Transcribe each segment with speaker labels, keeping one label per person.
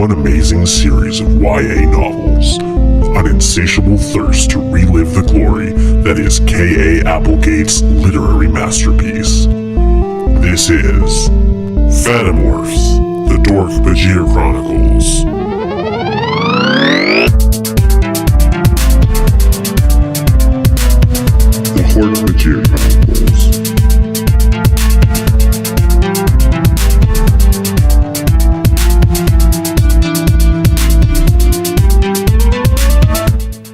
Speaker 1: one amazing series of YA novels, an insatiable thirst to relive the glory that is K.A. Applegate's literary masterpiece. This is Fanimorphs, the Dork-Bajir Chronicles. The Hork-Bajir Chronicles.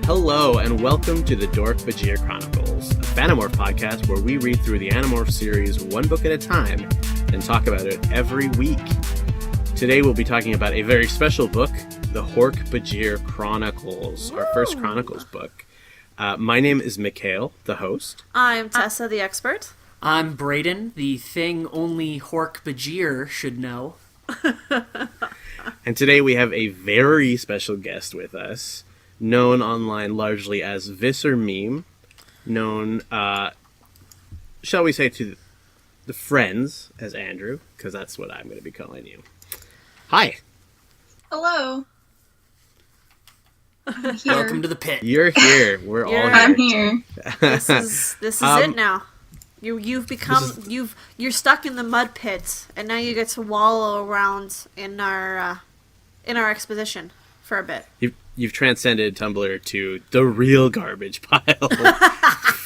Speaker 2: Hello, and welcome to the Dork-Bajir Chronicles, a Fanimorph podcast where we read through the Animorph series one book at a time and talk about it every week. Today we'll be talking about a very special book, the Hork-Bajir Chronicles, our first Chronicles book. My name is Mikhail, the host.
Speaker 3: I'm Tessa, the expert.
Speaker 4: I'm Brayden, the thing only Hork-Bajir should know.
Speaker 2: And today we have a very special guest with us, known online largely as Visser Meme, known, shall we say, to the friends as Andrew, because that's what I'm going to be calling you. Hi.
Speaker 5: Hello. I'm here.
Speaker 4: Welcome to the pit.
Speaker 2: You're here. We're all here.
Speaker 5: I'm here.
Speaker 3: This is it now. You've become you're stuck in the mud pit, and now you get to wallow around in our exposition for a bit.
Speaker 2: You've transcended Tumblr to the real garbage pile.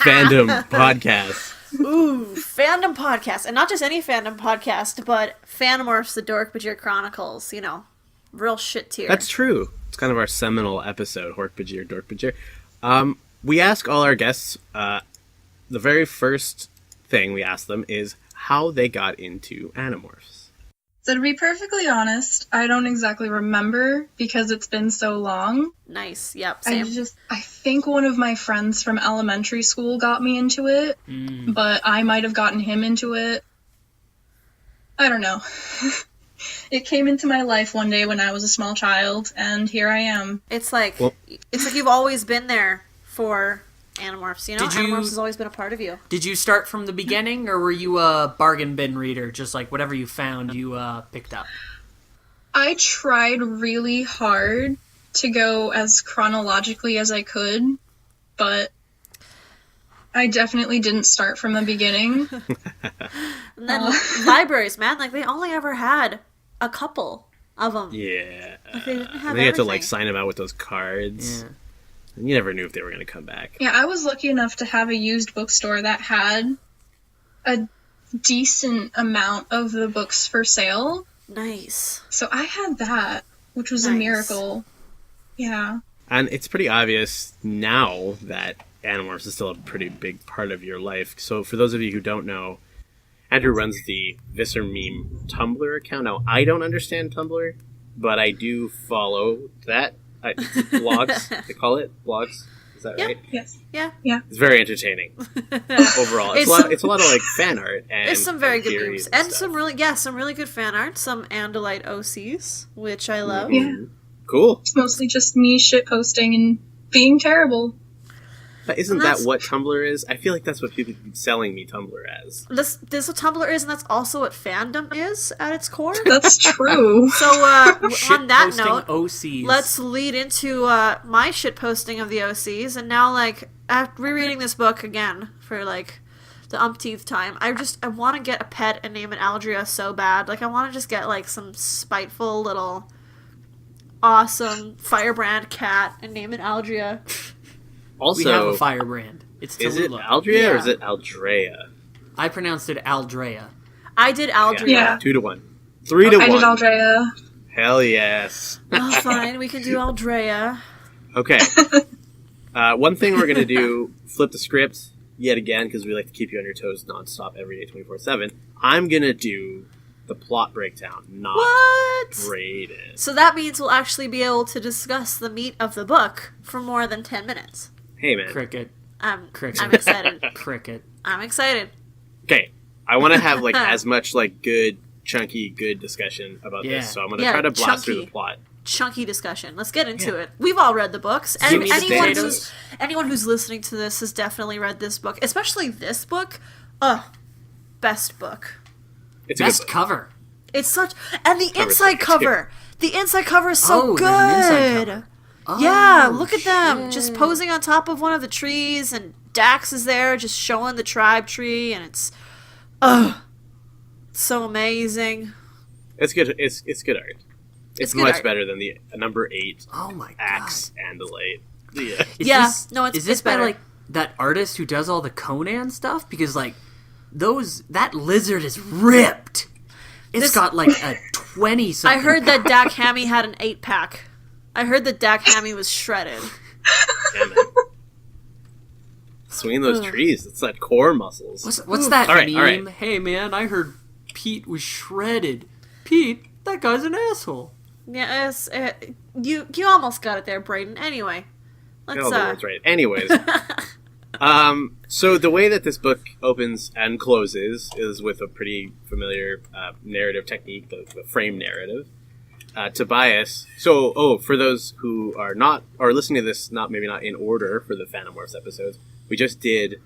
Speaker 2: Fandom podcast.
Speaker 3: Ooh, fandom podcast, and not just any fandom podcast, but Fanimorphs, the Dork-Bajir Chronicles. You know, real shit tier.
Speaker 2: That's true. It's kind of our seminal episode, Hork-Bajir, Dork-Bajir. We ask all our guests, the very first thing we ask them is how they got into Animorphs.
Speaker 5: So to be perfectly honest, I don't exactly remember because it's been so long.
Speaker 3: Nice. Yep. Same.
Speaker 5: I think one of my friends from elementary school got me into it, but I might have gotten him into it. I don't know. It came into my life one day when I was a small child, and here I am.
Speaker 3: It's like you've always been there for Animorphs, you know? Animorphs has always been a part of you.
Speaker 4: Did you start from the beginning, or were you a bargain bin reader, just like whatever you found you picked up?
Speaker 5: I tried really hard to go as chronologically as I could, but I definitely didn't start from the beginning.
Speaker 3: And then libraries, man, like they only ever had a couple of them.
Speaker 2: Yeah.
Speaker 3: Like, they didn't have
Speaker 2: and they had to
Speaker 3: everything.
Speaker 2: sign them out with those cards.
Speaker 4: Yeah.
Speaker 2: And you never knew if they were going to come back.
Speaker 5: Yeah, I was lucky enough to have a used bookstore that had a decent amount of the books for sale.
Speaker 3: Nice.
Speaker 5: So I had that, which was a miracle. Yeah.
Speaker 2: And it's pretty obvious now that Animorphs is still a pretty big part of your life. So for those of you who don't know, Andrew runs the Visser Meme Tumblr account. Now, I don't understand Tumblr, but I do follow that. Blogs, they call it? Blogs? Is that right?
Speaker 5: Yes.
Speaker 3: Yeah.
Speaker 2: It's very entertaining overall. It's a lot of like fan art and
Speaker 3: There's some very good
Speaker 2: theories
Speaker 3: memes. And
Speaker 2: stuff.
Speaker 3: some really good fan art. Some Andalite OCs, which I love.
Speaker 5: Yeah.
Speaker 2: Cool.
Speaker 5: It's mostly just me shitposting and being terrible.
Speaker 2: But isn't that what Tumblr is? I feel like that's what people keep selling me Tumblr as.
Speaker 3: This is what Tumblr is, and that's also what fandom is at its core.
Speaker 5: That's true.
Speaker 3: So, on that
Speaker 4: Shitposting
Speaker 3: note,
Speaker 4: OCs.
Speaker 3: let's lead into my shitposting of the OCs. And now, like, after rereading this book again for, like, the umpteenth time, I want to get a pet and name it Aldria so bad. Like, I want to just get, like, some spiteful little awesome firebrand cat and name it Aldria.
Speaker 2: Also,
Speaker 4: we have a firebrand. It's Tallulah.
Speaker 2: Is it Aldria or
Speaker 3: Yeah.
Speaker 2: is it Aldrea?
Speaker 4: I pronounced it Aldrea.
Speaker 3: I did Aldria.
Speaker 5: Yeah.
Speaker 2: 2-1. 3-1.
Speaker 5: I did Aldrea.
Speaker 2: Hell yes.
Speaker 3: Oh, fine. We can do Aldrea.
Speaker 2: Okay. One thing we're going to do, flip the script yet again, because we like to keep you on your toes nonstop every day, 24/7. I'm going to do the plot breakdown, not
Speaker 3: What?
Speaker 2: grade it.
Speaker 3: So that means we'll actually be able to discuss the meat of the book for more than 10 minutes.
Speaker 2: Hey, man.
Speaker 4: Cricket.
Speaker 3: I'm excited.
Speaker 4: Cricket.
Speaker 3: I'm excited.
Speaker 2: Okay. I want to have like as much like good, chunky, good discussion about this, so I'm going to try to blast through the plot.
Speaker 3: Chunky discussion. Let's get into it. We've all read the books.
Speaker 4: Give
Speaker 3: And
Speaker 4: me the
Speaker 3: anyone who's listening to this has definitely read this book, especially this book. Best book.
Speaker 2: It's a
Speaker 4: Best
Speaker 2: good book.
Speaker 4: cover.
Speaker 3: It's such, and the
Speaker 2: Cover's
Speaker 3: inside
Speaker 2: so good, too.
Speaker 3: cover. The inside cover is so
Speaker 4: Oh, there's an inside
Speaker 3: good.
Speaker 4: cover.
Speaker 3: Yeah,
Speaker 4: Oh,
Speaker 3: look at them just posing on top of one of the trees, and Dax is there just showing the tribe tree, and it's, so amazing.
Speaker 2: It's good. It's good art. It's
Speaker 3: good
Speaker 2: much
Speaker 3: art.
Speaker 2: better than the number 8
Speaker 4: Oh my god.
Speaker 2: Axe Andalite. Yeah.
Speaker 4: Is this by
Speaker 3: better.
Speaker 4: like that artist who does all the Conan stuff? Because like that lizard is ripped. It's got like a 20 something.
Speaker 3: I heard that Dak Hamee had an 8-pack. I heard that Dak Hamee was shredded.
Speaker 2: Damn it. Swinging those trees. It's that core muscles.
Speaker 4: What's that
Speaker 2: All right,
Speaker 4: meme?
Speaker 2: all right.
Speaker 4: Hey man, I heard Pete was shredded. Pete, that guy's an asshole.
Speaker 3: Yes, you almost got it there, Brayden. Anyway, let's
Speaker 2: All the words right. Anyways. So the way that this book opens and closes is with a pretty familiar narrative technique, the frame narrative. Tobias. So, for those who are listening to this, maybe not in order for the Fanimorphs episodes, we just did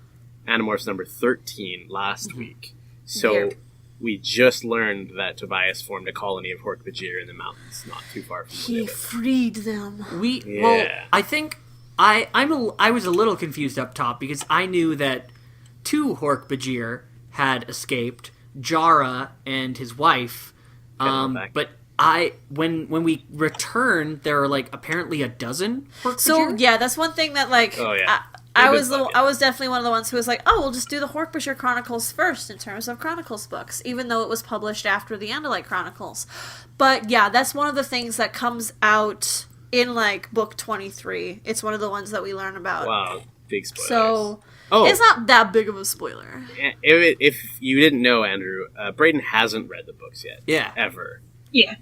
Speaker 2: Animorphs number 13 last week. So
Speaker 3: Yep.
Speaker 2: we just learned that Tobias formed a colony of Hork-Bajir in the mountains, not too far from
Speaker 3: He
Speaker 2: Lilith.
Speaker 3: freed them.
Speaker 2: Yeah.
Speaker 4: I think I was a little confused up top because I knew that 2 Hork-Bajir had escaped, Jara and his wife.
Speaker 2: back.
Speaker 4: But when we returned, there are like apparently a dozen Hork-Bajir.
Speaker 3: So yeah, that's one thing that like
Speaker 2: Oh, yeah.
Speaker 3: I
Speaker 2: Good
Speaker 3: was
Speaker 2: book,
Speaker 3: I was definitely one of the ones who was like, oh, we'll just do the Hork-Bajir Chronicles first in terms of Chronicles books, even though it was published after the Andalite Chronicles. But yeah, that's one of the things that comes out in like book 23. It's one of the ones that we learn about.
Speaker 2: Wow, big spoilers.
Speaker 3: So
Speaker 2: Oh.
Speaker 3: it's not that big of a spoiler.
Speaker 2: If you didn't know, Andrew, Braden hasn't read the books yet.
Speaker 4: Yeah.
Speaker 2: Ever.
Speaker 5: Yeah.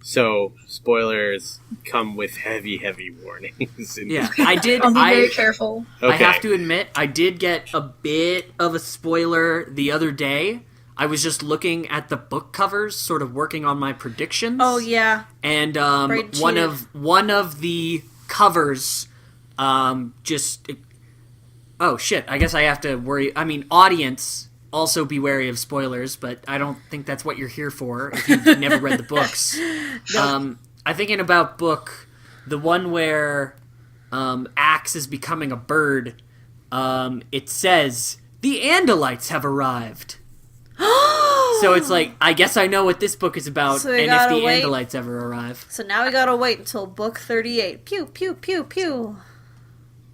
Speaker 2: So, spoilers come with heavy, heavy warnings.
Speaker 4: Yeah, I did.
Speaker 5: I'll be very careful.
Speaker 2: Okay.
Speaker 4: I have to admit, I did get a bit of a spoiler the other day. I was just looking at the book covers, sort of working on my predictions.
Speaker 3: Oh yeah.
Speaker 4: And
Speaker 3: Braden
Speaker 4: one
Speaker 3: cheated.
Speaker 4: of the covers just. Oh shit! I guess I have to worry. I mean, audience, also be wary of spoilers, but I don't think that's what you're here for if you've never read the books. I'm thinking about the one where Axe is becoming a bird. It says, the Andalites have arrived. So it's like, I guess I know what this book is about,
Speaker 3: So we
Speaker 4: and if
Speaker 3: gotta
Speaker 4: the
Speaker 3: wait.
Speaker 4: Andalites ever arrive.
Speaker 3: So now we gotta wait until book 38. Pew pew pew pew.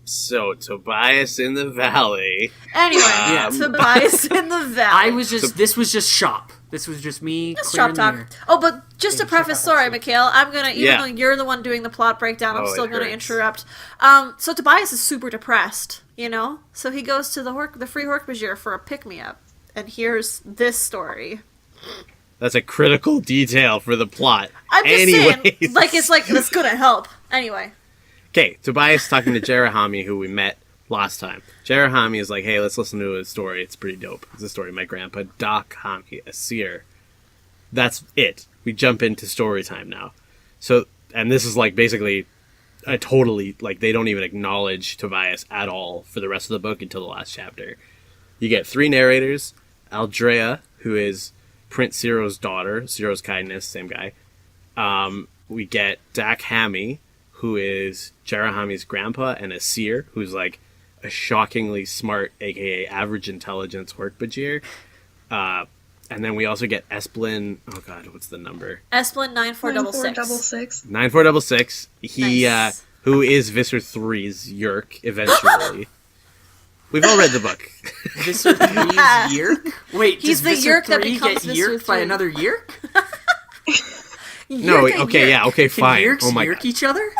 Speaker 2: So, Tobias in the Valley.
Speaker 3: Anyway,
Speaker 4: Yeah.
Speaker 3: Tobias in the Valley.
Speaker 4: This was just shop. This was just me
Speaker 3: It's
Speaker 4: clearing
Speaker 3: shop
Speaker 4: the air.
Speaker 3: talk. Oh, but just to preface, sorry, Mikhail, I'm gonna, even
Speaker 2: Yeah.
Speaker 3: though you're the one doing the plot breakdown, I'm
Speaker 2: Oh,
Speaker 3: still
Speaker 2: it
Speaker 3: gonna
Speaker 2: hurts.
Speaker 3: interrupt. So Tobias is super depressed, you know? So he goes to the Free Hork-Bajir for a pick-me-up. And here's this story.
Speaker 2: That's a critical detail for the plot.
Speaker 3: I'm just
Speaker 2: Anyways.
Speaker 3: saying, that's gonna help. Anyway.
Speaker 2: Okay, Tobias talking to Dak Hamee, who we met last time. Dak Hamee is like, hey, let's listen to his story. It's pretty dope. It's a story of my grandpa, Dak Hamee, a seer. That's it. We jump into story time now. So, and this is like basically a totally, like, they don't even acknowledge Tobias at all for the rest of the book until the last chapter. You get 3 narrators. Aldrea, who is Prince Zero's daughter, Zero's Kindness, same guy. We get Dak Hamee, who is Dak Hamee's grandpa and a seer, who's like a shockingly smart, aka average intelligence Hork-Bajir. And then we also get Esplin. Oh god, what's the number?
Speaker 3: Esplin 9466.
Speaker 5: 9466.
Speaker 2: 9466. He,
Speaker 3: Nice.
Speaker 2: who is Visser Three's Yerk eventually. We've all read the book.
Speaker 4: Visser Three's Yerk? Wait,
Speaker 3: He's
Speaker 4: does
Speaker 3: the
Speaker 4: Visser
Speaker 3: Yerk that
Speaker 4: Three
Speaker 3: becomes
Speaker 4: get
Speaker 3: Visser
Speaker 4: yerked by
Speaker 3: Three.
Speaker 4: another Yerk?
Speaker 2: No,
Speaker 3: Yerk and
Speaker 2: okay,
Speaker 3: Yerk.
Speaker 2: yeah, okay,
Speaker 4: Can
Speaker 2: fine.
Speaker 4: Yerks
Speaker 2: Oh my
Speaker 4: yerk
Speaker 2: god.
Speaker 4: each other?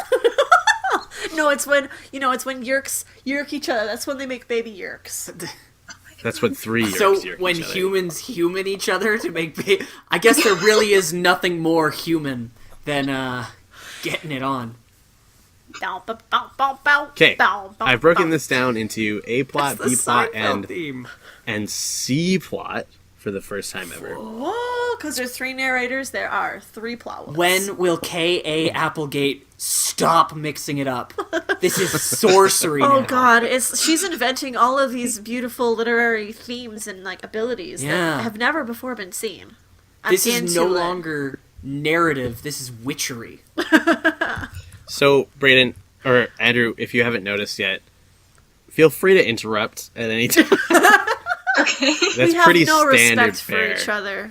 Speaker 3: No, it's when Yerks yerk each other. That's when they make baby Yerks.
Speaker 2: That's what 3 Yerks
Speaker 4: So
Speaker 2: yerk
Speaker 4: when
Speaker 2: each other.
Speaker 4: humans human each other to make I guess there really is nothing more human than getting it on.
Speaker 2: Okay, I've broken this down into A plot,
Speaker 4: That's the
Speaker 2: B plot,
Speaker 4: Seinfeld theme.
Speaker 2: and C plot for the first time ever.
Speaker 3: Whoa, because there's 3 narrators, there are 3 plot holes.
Speaker 4: When will K.A. Applegate stop mixing it up? This is sorcery
Speaker 3: Oh
Speaker 4: now.
Speaker 3: god, she's inventing all of these beautiful literary themes and like abilities
Speaker 4: Yeah.
Speaker 3: that have never before been seen.
Speaker 4: This is no
Speaker 3: into it.
Speaker 4: longer narrative. This is witchery.
Speaker 2: So, Brayden, or Andrew, if you haven't noticed yet, feel free to interrupt at any time.
Speaker 5: Okay.
Speaker 2: That's
Speaker 3: We have
Speaker 2: pretty
Speaker 3: no
Speaker 2: standard
Speaker 3: respect
Speaker 2: fare.
Speaker 3: for each other.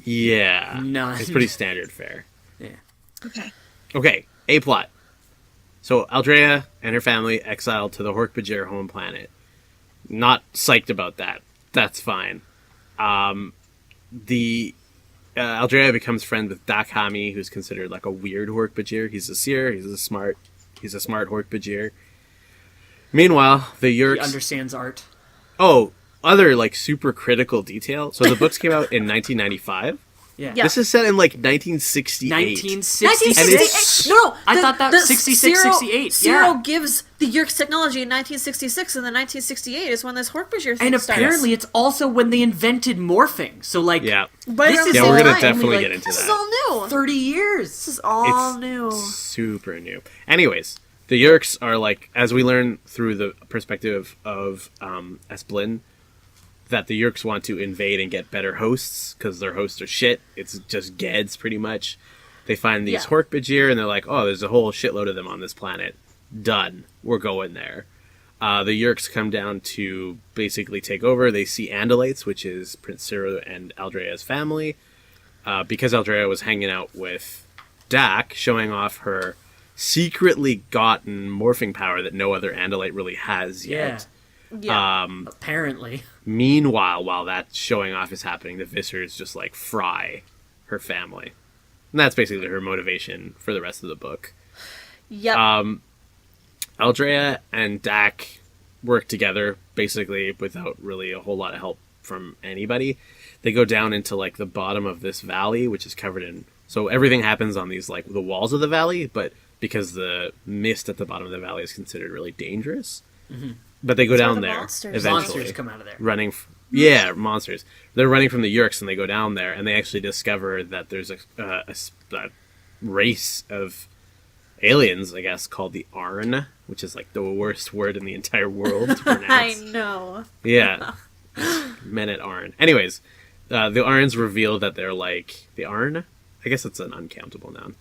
Speaker 2: Yeah.
Speaker 4: None.
Speaker 2: It's pretty standard fare.
Speaker 4: Yeah.
Speaker 5: Okay.
Speaker 2: Okay, A plot. So, Aldrea and her family exiled to the Hork-Bajir home planet. Not psyched about that. That's fine. Aldrea becomes friends with Dak Hamee, who's considered like a weird Hork-Bajir. He's a seer. He's a smart Hork-Bajir. Meanwhile, the
Speaker 4: He
Speaker 2: Yeerks.
Speaker 4: understands art.
Speaker 2: Oh, other like super critical detail. So the books came out in 1995.
Speaker 4: Yeah.
Speaker 3: Yeah.
Speaker 2: This is set in like 1968.
Speaker 4: 1966.
Speaker 3: No,
Speaker 4: I thought that was 66, 68.
Speaker 3: Cyril
Speaker 4: Yeah.
Speaker 3: gives the Yeerks technology in 1966, and then 1968 is when this Hork-Bajir thing
Speaker 4: And
Speaker 3: starts.
Speaker 4: apparently it's also when they invented morphing. So, like,
Speaker 2: Yeah.
Speaker 3: But
Speaker 4: this is
Speaker 2: Yeah, we're gonna
Speaker 4: only,
Speaker 2: definitely
Speaker 4: like,
Speaker 2: get into
Speaker 3: This is
Speaker 2: that.
Speaker 3: all new.
Speaker 4: 30 years.
Speaker 3: This is all
Speaker 2: It's
Speaker 3: new.
Speaker 2: Super new. Anyways, the Yeerks are like, as we learn through the perspective of Esplin, that the Yeerks want to invade and get better hosts because their hosts are shit. It's just Geds, pretty much. They find these
Speaker 3: Yeah.
Speaker 2: Hork-Bajir and they're like, oh, there's a whole shitload of them on this planet. Done. We're going there. The Yeerks come down to basically take over. They see Andalites, which is Prince Cyril and Aldrea's family. Because Aldrea was hanging out with Dak, showing off her secretly gotten morphing power that no other Andalite really has yet.
Speaker 3: Yeah.
Speaker 4: Apparently.
Speaker 2: Meanwhile, while that showing off is happening, the Vissers just like fry her family. And that's basically her motivation for the rest of the book.
Speaker 3: Yep.
Speaker 2: Aldrea and Dak work together basically without really a whole lot of help from anybody. They go down into like the bottom of this valley, which is covered in. So everything happens on these like the walls of the valley, but because the mist at the bottom of the valley is considered really dangerous. Mm-hmm. But they go
Speaker 3: That's where
Speaker 2: down
Speaker 3: the
Speaker 2: there
Speaker 3: monsters
Speaker 2: eventually.
Speaker 4: Monsters come out of there.
Speaker 2: Running. Yeah, monsters. They're running from the Yeerks, and they go down there, and they actually discover that there's a race of aliens, I guess, called the Arn, which is like the worst word in the entire world to
Speaker 3: I
Speaker 2: pronounce.
Speaker 3: know.
Speaker 2: Yeah. Men at Arn. Anyways, the Arns reveal that they're like... The Arn? I guess it's an uncountable noun.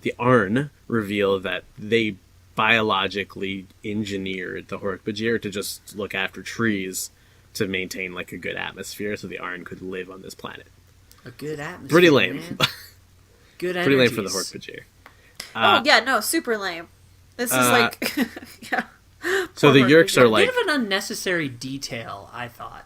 Speaker 2: The Arn reveal that they biologically engineered the Hork-Bajir to just look after trees to maintain like a good atmosphere so the Arn could live on this planet.
Speaker 4: A good atmosphere.
Speaker 2: Pretty lame.
Speaker 4: Man. Good
Speaker 2: Pretty lame for the
Speaker 4: energies.
Speaker 2: Hork-Bajir.
Speaker 3: Oh, yeah, no, super lame. This is like... yeah.
Speaker 2: So
Speaker 3: Poor
Speaker 2: the Yeerks
Speaker 3: Hork-Bajir.
Speaker 2: are like...
Speaker 4: Bit of an unnecessary detail, I thought.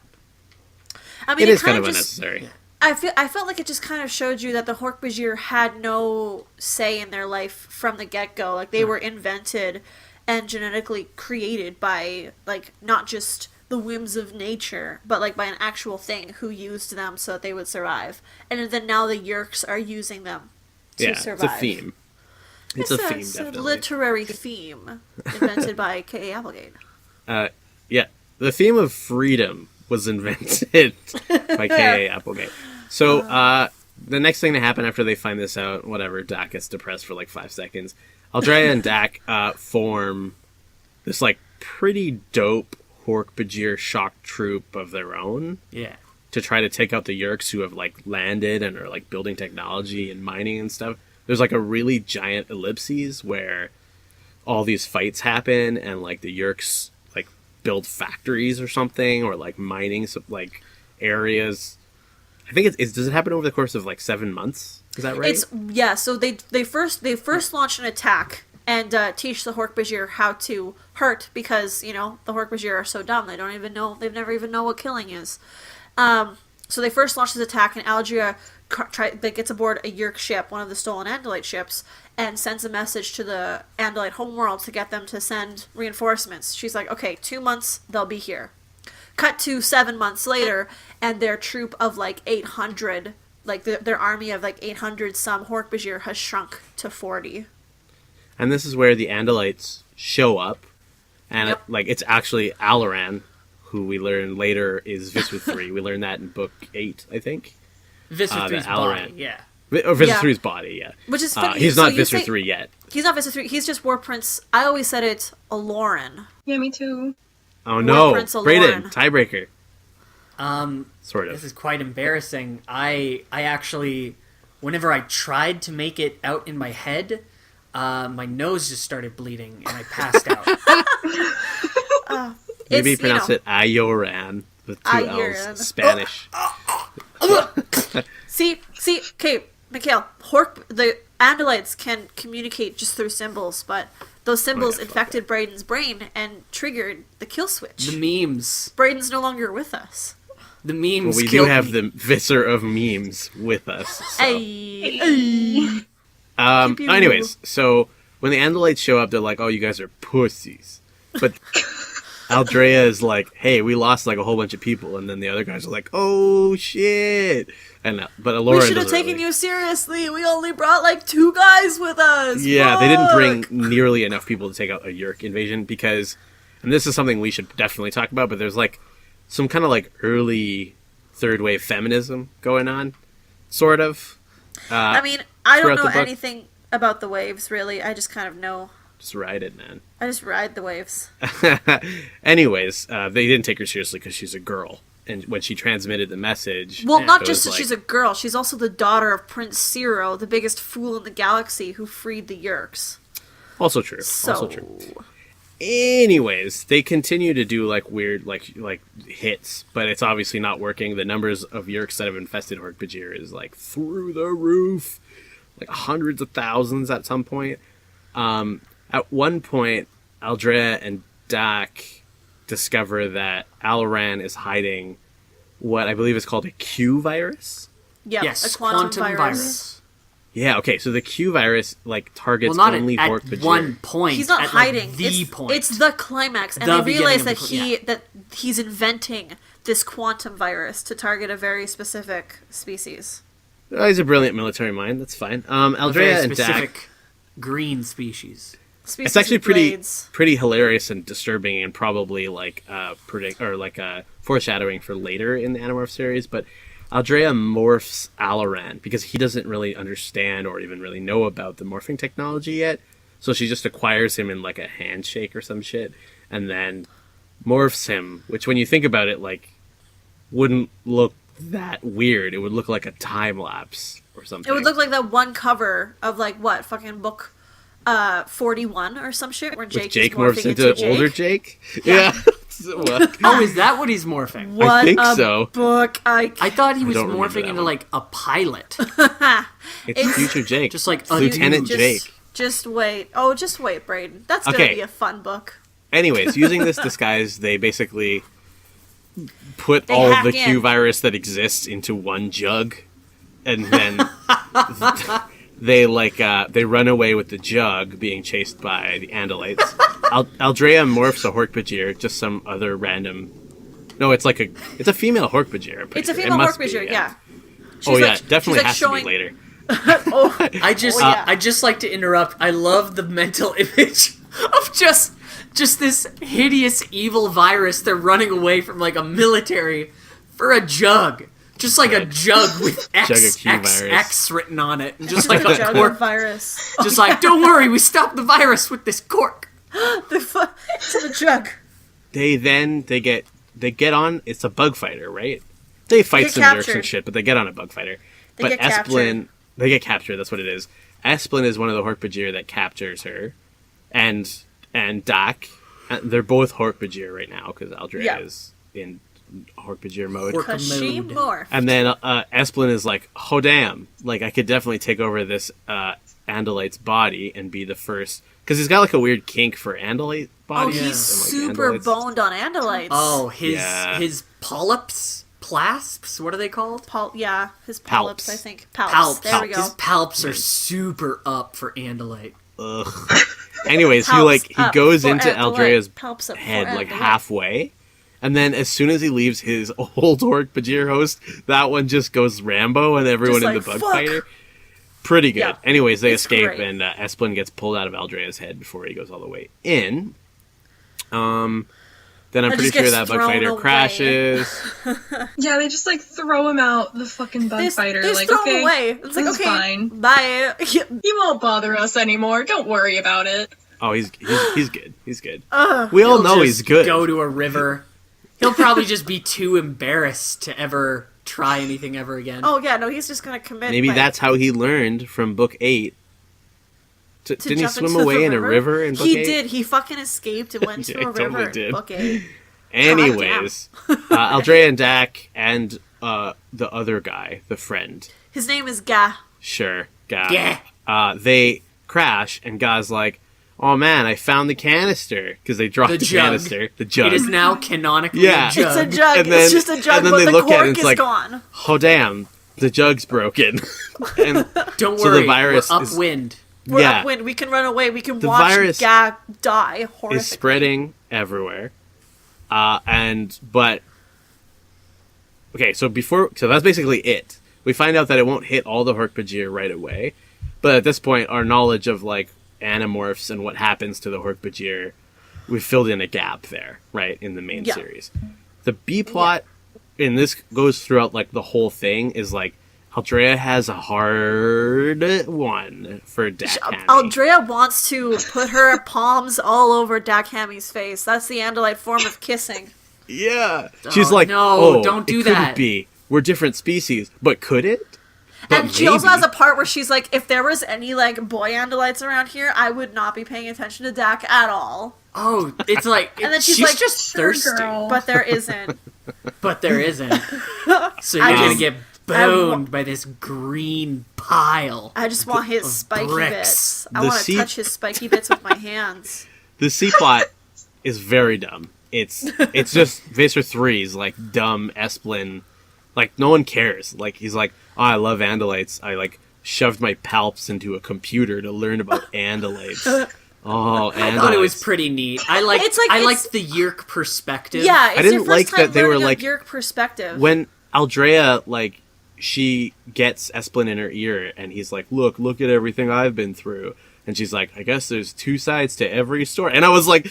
Speaker 3: I mean,
Speaker 2: It is kind
Speaker 3: kinda
Speaker 2: of
Speaker 3: just-
Speaker 2: unnecessary.
Speaker 3: I felt like it just kind of showed you that the Hork-Bajir had no say in their life from the get-go. Like, they were invented and genetically created by, like, not just the whims of nature, but, like, by an actual thing who used them so that they would survive. And then now the Yeerks are using them to
Speaker 2: Yeah,
Speaker 3: survive.
Speaker 2: it's a theme. It's a theme, definitely.
Speaker 3: literary theme invented by K.A. Applegate.
Speaker 2: Yeah, the theme of freedom was invented by K.A. Applegate. So, the next thing to happen after they find this out, whatever, Dak gets depressed for like 5 seconds. Aldrea and Dak form this like pretty dope Hork-Bajir shock troop of their own
Speaker 4: Yeah.
Speaker 2: to try to take out the Yeerks who have like landed and are like building technology and mining and stuff. There's like a really giant ellipses where all these fights happen and like the Yeerks like build factories or something or like mining like areas. I think it's does it happen over the course of like 7 months? Is that right?
Speaker 3: So they first launch an attack and teach the Hork-Bajir how to hurt because the Hork-Bajir are so dumb they've never even know what killing is. So they first launch this attack and Aldrea gets aboard a Yeerk ship, one of the stolen Andalite ships, and sends a message to the Andalite homeworld to get them to send reinforcements. She's like, okay, 2 months, they'll be here. Cut to 7 months later, and their troop of like 800, like their army of like 800 some Hork-Bajir has shrunk to 40.
Speaker 2: And this is where the Andalites show up, and
Speaker 3: Yep.
Speaker 2: it's actually Alaran, who we learn later is Visser Three. We learn that in book 8, I think.
Speaker 4: Visser
Speaker 2: the
Speaker 4: Three's body,
Speaker 2: Alaran.
Speaker 4: yeah.
Speaker 2: Or Visser
Speaker 3: Yeah.
Speaker 2: Three's body, yeah.
Speaker 3: Which is funny.
Speaker 2: He's
Speaker 3: So
Speaker 2: not
Speaker 3: you
Speaker 2: Visser
Speaker 3: say-
Speaker 2: 3 yet.
Speaker 3: He's not Visser 3, he's just War Prince. I always said it's Aloran.
Speaker 5: Yeah, me too.
Speaker 2: Oh no,
Speaker 3: Prince
Speaker 2: Brayden,
Speaker 3: Aloran.
Speaker 2: tiebreaker. Sort
Speaker 4: This
Speaker 2: of.
Speaker 4: is quite embarrassing. I actually, whenever I tried to make it out in my head, my nose just started bleeding and I passed out.
Speaker 2: Maybe
Speaker 3: It's,
Speaker 2: pronounce it Ayoran with two
Speaker 3: Ayoran.
Speaker 2: L's. Spanish.
Speaker 3: See, okay, Mikhail, the Andalites can communicate just through symbols, but those symbols
Speaker 2: fuck
Speaker 3: infected Brayden's brain and triggered the kill switch.
Speaker 4: The memes.
Speaker 3: Brayden's no longer with us.
Speaker 4: The memes
Speaker 2: Well, we do
Speaker 4: killed
Speaker 2: have
Speaker 4: me.
Speaker 2: the Visser of memes with us. So.
Speaker 3: Hey.
Speaker 2: Anyways, so when the Andalites show up, they're like, "Oh, you guys are pussies," but Aldrea is like, "Hey, we lost like a whole bunch of people," and then the other guys are like, "Oh shit!" And but Alora
Speaker 3: We should have
Speaker 2: doesn't
Speaker 3: taken
Speaker 2: really-
Speaker 3: you seriously. We only brought like 2 guys with us.
Speaker 2: Yeah, they didn't
Speaker 3: Fuck.
Speaker 2: bring nearly enough people to take out a Yeerk invasion because, and this is something we should definitely talk about, but there's like some kind of like early third wave feminism going on, sort of.
Speaker 3: I mean, I don't
Speaker 2: throughout
Speaker 3: know
Speaker 2: the book.
Speaker 3: anything about the waves, really. I just kind of know.
Speaker 2: Just ride it, man.
Speaker 3: I just ride the waves.
Speaker 2: Anyways, they didn't take her seriously because she's a girl. And when she transmitted the message...
Speaker 3: Well, not
Speaker 2: it
Speaker 3: just
Speaker 2: was
Speaker 3: that she's a girl. She's also the daughter of Prince Ciro, the biggest fool in the galaxy who freed the Yeerks.
Speaker 2: Also true.
Speaker 3: So,
Speaker 2: Also true. Anyways, they continue to do like weird like hits, but it's obviously not working. The numbers of Yeerks that have infested Hork-Bajir is like through the roof. Like hundreds of thousands at some point. At one point, Aldrea and Dak discover that Alaran is hiding what I believe is called a Q virus.
Speaker 3: yeah,
Speaker 4: Yes,
Speaker 3: a quantum, virus.
Speaker 2: Yeah, okay, so the Q virus like targets
Speaker 4: Well, not
Speaker 2: only
Speaker 4: at
Speaker 2: Hork-Bajir.
Speaker 4: one point.
Speaker 3: He's not
Speaker 4: at, like,
Speaker 3: hiding.
Speaker 4: the
Speaker 3: it's,
Speaker 4: point.
Speaker 3: it's the climax, and
Speaker 4: The
Speaker 3: they realize
Speaker 4: beginning
Speaker 3: that
Speaker 4: of
Speaker 3: that he's inventing this quantum virus to target a very specific species.
Speaker 2: Oh, he's a brilliant military mind. That's fine.
Speaker 4: a very
Speaker 2: Aldrea and Dak.
Speaker 4: specific green species.
Speaker 3: Species
Speaker 2: It's actually
Speaker 3: with blades.
Speaker 2: pretty hilarious and disturbing, and probably like foreshadowing for later in the Animorph series. But Aldrea morphs Alaran because he doesn't really understand or even really know about the morphing technology yet. So she just acquires him in like a handshake or some shit, and then morphs him. Which, when you think about it, like wouldn't look that weird. It would look like a time lapse or something.
Speaker 3: It would look like that one cover of like what fucking book 41 or some shit where
Speaker 2: with
Speaker 3: Jake,
Speaker 2: Jake
Speaker 3: is morphing
Speaker 2: morphs into
Speaker 3: Jake.
Speaker 2: older Jake. Yeah. So,
Speaker 4: Oh, is that what he's morphing?
Speaker 3: What
Speaker 2: think
Speaker 3: a
Speaker 2: so.
Speaker 3: book!
Speaker 4: I thought he was
Speaker 2: don't remember
Speaker 4: morphing
Speaker 2: that
Speaker 4: into
Speaker 2: one.
Speaker 4: like a pilot.
Speaker 2: it's future Jake.
Speaker 4: Just like
Speaker 2: It's Lieutenant
Speaker 3: just,
Speaker 2: Jake.
Speaker 3: Just wait. Oh, just wait, Brayden. That's gonna
Speaker 2: Okay.
Speaker 3: be a fun book.
Speaker 2: Anyways, using this disguise, they basically put
Speaker 3: They
Speaker 2: all of
Speaker 3: hack
Speaker 2: the Q
Speaker 3: in.
Speaker 2: virus that exists into one jug, and then they run away with the jug, being chased by the Andalites. Aldrea morphs a Hork-Bajir, just some other random. No, it's a female Hork-Bajir. I'm pretty
Speaker 3: It's a
Speaker 2: sure. It
Speaker 3: female
Speaker 2: must be,
Speaker 3: Hork-Bajir, yeah.
Speaker 2: Oh yeah,
Speaker 3: like-
Speaker 2: definitely
Speaker 3: she's, like,
Speaker 2: has
Speaker 3: showing-
Speaker 2: to be later.
Speaker 4: I just
Speaker 3: yeah.
Speaker 4: I just like to interrupt. I love the mental image of just this hideous evil virus. They're running away from like a military for a jug. Just like a jug with
Speaker 2: Jug of
Speaker 4: X,
Speaker 2: Q
Speaker 4: X,
Speaker 2: virus.
Speaker 4: X written on it. And just like
Speaker 3: The
Speaker 4: a
Speaker 3: jug
Speaker 4: cork.
Speaker 3: of virus.
Speaker 4: Just like, don't worry, we stopped the virus with this cork.
Speaker 3: To the jug.
Speaker 2: They get on. It's a bug fighter, right? They fight
Speaker 3: get
Speaker 2: some Yeerks
Speaker 3: captured.
Speaker 2: and shit, but they get on a bug fighter.
Speaker 3: They
Speaker 2: But
Speaker 3: get captured.
Speaker 2: Esplin, they get captured. That's what it is. Esplin is one of the Hork-Bajir that captures her, and Dak. They're both Hork-Bajir right now because Aldrea
Speaker 3: Yeah.
Speaker 2: is in Hork-Bajir mode.
Speaker 4: Hork-
Speaker 3: Cause she
Speaker 4: Mode.
Speaker 3: morphed.
Speaker 2: And then Esplin is like, oh damn, like I could definitely take over this Andalite's body and be the first, because he's got like a weird kink for Andalite
Speaker 3: Oh,
Speaker 2: bodies.
Speaker 3: he's
Speaker 2: and, like,
Speaker 3: super
Speaker 2: Andalites.
Speaker 3: boned on Andalites.
Speaker 4: Oh, his
Speaker 2: Yeah.
Speaker 4: his polyps, plasps. What are they called?
Speaker 3: His polyps,
Speaker 2: Palps.
Speaker 3: I think. Palps.
Speaker 4: Palps.
Speaker 3: There we go.
Speaker 4: His palps are super up for Andalite.
Speaker 2: Ugh. Anyways,
Speaker 3: Palps
Speaker 2: he
Speaker 3: up
Speaker 2: goes
Speaker 3: for
Speaker 2: into
Speaker 3: Andalite.
Speaker 2: Aldrea's
Speaker 3: Palps up for
Speaker 2: head like
Speaker 3: Andalite.
Speaker 2: halfway, and then as soon as he leaves his old Hork-Bajir host, that one just goes Rambo, and everyone
Speaker 3: Just
Speaker 2: in
Speaker 3: like,
Speaker 2: the bug
Speaker 3: "Fuck."
Speaker 2: fighter. Pretty good.
Speaker 3: Yeah.
Speaker 2: Anyways, they
Speaker 3: It's
Speaker 2: escape,
Speaker 3: great.
Speaker 2: and Esplin gets pulled out of Aldrea's head before he goes all the way in. Then I'm
Speaker 3: That
Speaker 2: pretty
Speaker 3: just
Speaker 2: sure
Speaker 3: gets
Speaker 2: that bug
Speaker 3: thrown
Speaker 2: fighter
Speaker 3: away.
Speaker 2: crashes.
Speaker 5: Yeah, they just like throw him out the fucking bug fighter.
Speaker 3: They just
Speaker 5: Like,
Speaker 3: throw
Speaker 5: okay,
Speaker 3: him away. It's like,
Speaker 5: this is
Speaker 3: okay,
Speaker 5: fine.
Speaker 3: bye.
Speaker 5: He won't bother us anymore. Don't worry about it.
Speaker 2: Oh, he's good. He's good. We all know
Speaker 4: He'll
Speaker 2: he's
Speaker 4: just
Speaker 2: good.
Speaker 4: Go to a river. He'll probably just be too embarrassed to ever try anything ever again.
Speaker 3: Oh yeah, no, he's just gonna commit.
Speaker 2: Maybe that's how he learned from book 8. Didn't he
Speaker 3: jump
Speaker 2: swim
Speaker 3: into the
Speaker 2: away in a river in book 8?
Speaker 3: He did. He fucking escaped and went to
Speaker 2: Yeah,
Speaker 3: a
Speaker 2: he totally
Speaker 3: river
Speaker 2: did.
Speaker 3: in book 8.
Speaker 2: Anyways, Aldrea and Dak and the other guy, the friend,
Speaker 3: His name is Ga.
Speaker 2: sure, Guy.
Speaker 4: Yeah.
Speaker 2: They crash, and Guy's like, "Oh man, I found the canister," because they dropped
Speaker 4: The
Speaker 2: the
Speaker 4: jug.
Speaker 2: canister, the jug.
Speaker 4: It is now canonically
Speaker 2: Yeah.
Speaker 4: a jug.
Speaker 3: It's a jug.
Speaker 2: And then-
Speaker 3: It's just a jug,
Speaker 2: and then
Speaker 3: but
Speaker 2: they
Speaker 3: the
Speaker 2: look at it,
Speaker 3: cork
Speaker 2: and it's
Speaker 3: is
Speaker 2: like-
Speaker 3: gone.
Speaker 2: Oh damn, the jug's broken. And
Speaker 4: Don't
Speaker 2: so
Speaker 4: worry,
Speaker 2: the virus
Speaker 4: we're
Speaker 2: is-
Speaker 4: upwind.
Speaker 3: We're
Speaker 2: yeah,
Speaker 3: upwind. We can run away. We can
Speaker 2: The
Speaker 3: watch
Speaker 2: virus
Speaker 3: Ga die horrifically.
Speaker 2: is spreading everywhere. Okay, so that's basically it. We find out that it won't hit all the Hork-Bajir right away, but at this point, our knowledge of like Animorphs and what happens to the Hork-Bajir, we filled in a gap there, right, in the main
Speaker 3: Yeah.
Speaker 2: series. The B plot, and this goes throughout like the whole thing, is like Aldrea has a hard one for Dak Hamee.
Speaker 3: Aldrea wants to put her palms all over Dak Hamee's face. That's the Andalite form of kissing.
Speaker 2: Yeah, she's
Speaker 4: Oh,
Speaker 2: like,
Speaker 4: no,
Speaker 2: "Oh,
Speaker 4: don't do
Speaker 2: it couldn't
Speaker 4: that."
Speaker 2: be. We're different species, but could it?" But
Speaker 3: And she also
Speaker 2: maybe.
Speaker 3: has a part where she's like, if there was any like boy Andalites around here, I would not be paying attention to Dak at all.
Speaker 4: Oh, it's like
Speaker 3: And then she's
Speaker 4: she's
Speaker 3: like,
Speaker 4: just
Speaker 5: "Sure,
Speaker 4: thirsty,
Speaker 5: girl."
Speaker 3: But there isn't.
Speaker 4: but there isn't. So you're
Speaker 3: I
Speaker 4: gonna
Speaker 3: just-
Speaker 4: get boned by this green pile.
Speaker 3: I just want his
Speaker 4: Of
Speaker 3: spiky
Speaker 4: bricks.
Speaker 3: bits. I
Speaker 2: The
Speaker 3: want to
Speaker 2: sea-
Speaker 3: touch his spiky bits with my hands.
Speaker 2: The C plot is very dumb. It's just Visser Three's like dumb Esplin. Like no one cares. Like he's like, "Oh, I love Andalites. I like shoved my palps into a computer to learn about Andalites." Oh, Andalites.
Speaker 4: I thought it was pretty neat. I liked
Speaker 3: It's like-
Speaker 4: I
Speaker 3: it's-
Speaker 4: liked the Yerk perspective.
Speaker 3: Yeah, it's
Speaker 2: didn't
Speaker 3: your first
Speaker 2: like
Speaker 3: time
Speaker 2: that they were,
Speaker 3: learning
Speaker 2: like-
Speaker 3: a Yerk perspective.
Speaker 2: When Aldrea like she gets Esplin in her ear, and he's like, look at everything I've been through. And she's like, I guess there's two sides to every story. And I was like,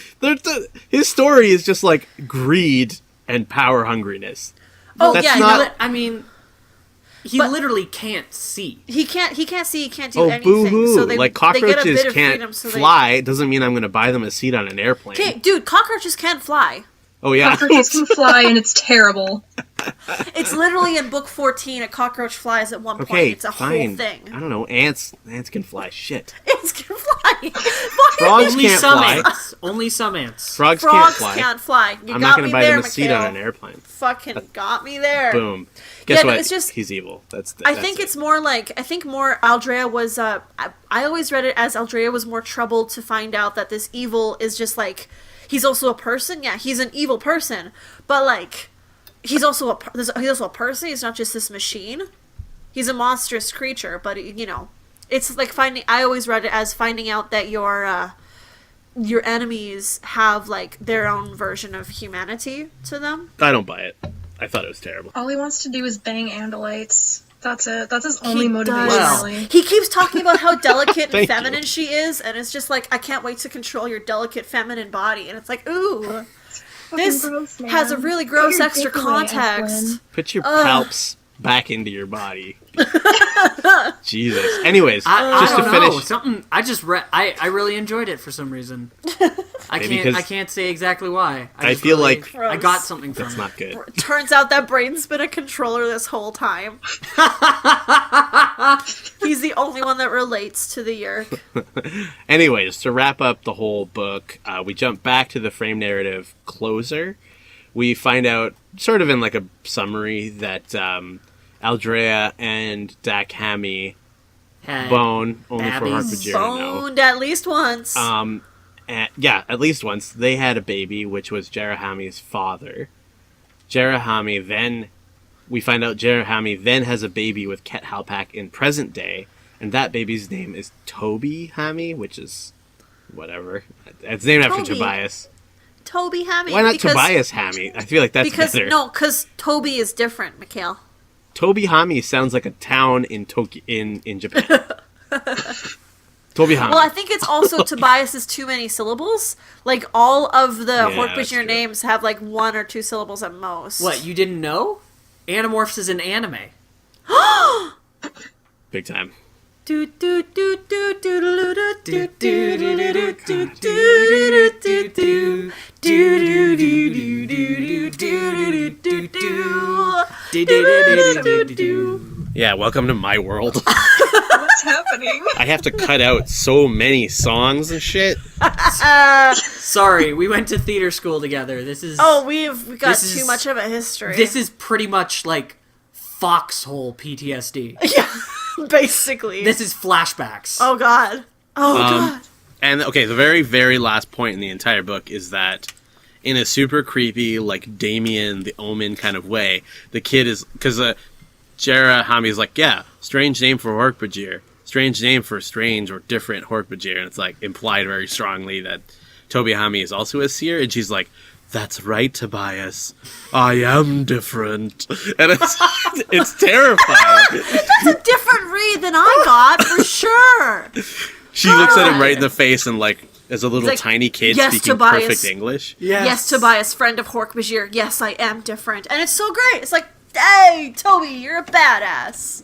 Speaker 2: his story is just like greed and power hungriness.
Speaker 3: Oh,
Speaker 2: That's
Speaker 3: yeah,
Speaker 2: not-
Speaker 3: no,
Speaker 4: I mean, he
Speaker 3: But-
Speaker 4: literally can't see.
Speaker 3: he can't see, he can't do
Speaker 2: Oh,
Speaker 3: anything.
Speaker 2: boo-hoo.
Speaker 3: So they,
Speaker 2: like,
Speaker 3: they get a
Speaker 2: cockroaches
Speaker 3: bit of
Speaker 2: can't
Speaker 3: freedom, so
Speaker 2: fly. Doesn't mean I'm going to buy them a seat on an airplane.
Speaker 3: Okay, dude, cockroaches can fly.
Speaker 2: Oh, yeah.
Speaker 5: Cockroaches can fly, and it's terrible.
Speaker 3: It's literally in book 14, a cockroach flies at one point.
Speaker 2: Okay,
Speaker 3: It's a
Speaker 2: fine.
Speaker 3: whole thing.
Speaker 2: I don't know. Ants can fly. Shit.
Speaker 3: Ants can fly.
Speaker 2: Frogs
Speaker 4: Only
Speaker 2: can't
Speaker 4: some
Speaker 2: fly.
Speaker 4: ants. Only some ants.
Speaker 2: Frogs
Speaker 3: Frogs
Speaker 2: can't fly.
Speaker 3: You
Speaker 2: I'm
Speaker 3: got
Speaker 2: not going
Speaker 3: me
Speaker 2: to buy
Speaker 3: there,
Speaker 2: them a seat on
Speaker 3: Mikhail.
Speaker 2: an airplane.
Speaker 3: Fucking got me there.
Speaker 2: Boom. Guess
Speaker 3: Yeah, no,
Speaker 2: what?
Speaker 3: it's just-
Speaker 2: He's evil. That's
Speaker 3: I think it's more like, I think more Aldrea was, I always read it as Aldrea was more troubled to find out that this evil is just like, he's also a person. Yeah, he's an evil person. But like, he's also a person. He's not just this machine. He's a monstrous creature, but you know, it's like I always read it as finding out that your enemies have like their own version of humanity to them.
Speaker 2: I don't buy it. I thought it was terrible.
Speaker 5: All he wants to do is bang Andalites. That's it. That's his only
Speaker 3: He
Speaker 5: motivation,
Speaker 3: does.
Speaker 4: Well.
Speaker 5: really.
Speaker 3: He keeps talking about how delicate and
Speaker 2: Thank
Speaker 3: feminine
Speaker 2: you.
Speaker 3: she is, and it's just like, I can't wait to control your delicate feminine body. And it's like, ooh, this
Speaker 5: gross, man.
Speaker 3: has a really gross
Speaker 5: Put your
Speaker 3: extra
Speaker 5: dick away,
Speaker 3: context.
Speaker 5: Evelyn.
Speaker 2: Put your palps back into your body. Jesus. Anyways,
Speaker 4: I
Speaker 2: just to
Speaker 4: don't know.
Speaker 2: finish.
Speaker 4: Something I just read. I really enjoyed it for some reason.
Speaker 2: Maybe because-
Speaker 4: I can't say exactly why.
Speaker 2: I
Speaker 4: just
Speaker 2: feel
Speaker 4: really-
Speaker 2: like-
Speaker 4: I got something from
Speaker 2: That's
Speaker 4: it.
Speaker 2: not good.
Speaker 3: Turns out that Brain's been a controller this whole time. He's the only one that relates to the Yerk.
Speaker 2: Anyways, to wrap up the whole book, we jump back to the frame narrative closer. We find out, sort of in like a summary, that Aldrea and Dak Hamee
Speaker 4: Had
Speaker 2: bone, only for
Speaker 4: babbies.
Speaker 2: Hork-Bajir to know.
Speaker 3: Boned at least once.
Speaker 2: Yeah, at least once. They had a baby, which was Jerahame's father. Jerahame then... We find out Jerahame then has a baby with Ket Halpak in present day, and that baby's name is Toby Hamee, which is... whatever. It's named after
Speaker 3: Toby.
Speaker 2: Tobias.
Speaker 3: Toby Hamee.
Speaker 2: Why not
Speaker 3: because,
Speaker 2: Tobias Hamee? I feel like that's
Speaker 3: Because,
Speaker 2: better.
Speaker 3: no, because Toby is different, Mikhail.
Speaker 2: Toby Hamee sounds like a town in Tokyo in Japan. Toby Hamee.
Speaker 3: Well, I think it's also Tobias is too many syllables. Like, all of the
Speaker 2: that's
Speaker 3: Hork-Bajir
Speaker 2: true.
Speaker 3: names have, like, 1 or 2 syllables at most.
Speaker 4: What, you didn't know? Animorphs is an anime.
Speaker 2: Big time.
Speaker 3: Do do do do do do do do do do do do.
Speaker 2: Yeah, welcome to my world.
Speaker 5: What's happening?
Speaker 2: I have to cut out so many songs and shit.
Speaker 4: Sorry, we went to theater school together. This is
Speaker 3: We got
Speaker 4: This is-
Speaker 3: too much of a history.
Speaker 4: this is pretty much like foxhole PTSD.
Speaker 3: yeah, basically.
Speaker 4: This is flashbacks.
Speaker 3: Oh god. Oh god.
Speaker 2: And okay, the very, very last point in the entire book is that in a super creepy, like Damien the Omen kind of way, the kid is... Because Dak Hamee is like, yeah, strange name for Hork-Bajir. Strange name for strange or different Hork-Bajir. And it's like implied very strongly that Toby Hamee is also a seer. And she's like, that's right, Tobias. I am different. And it's terrifying.
Speaker 3: That's a different read than I got, for sure.
Speaker 2: She looks at him right in the face and like, as a little
Speaker 3: like,
Speaker 2: tiny kid
Speaker 3: "Yes,
Speaker 2: speaking
Speaker 3: Tobias."
Speaker 2: perfect English.
Speaker 3: Yes, Tobias, friend of Hork-Bajir. Yes, I am different. And it's so great. It's like, hey, Toby, you're a badass.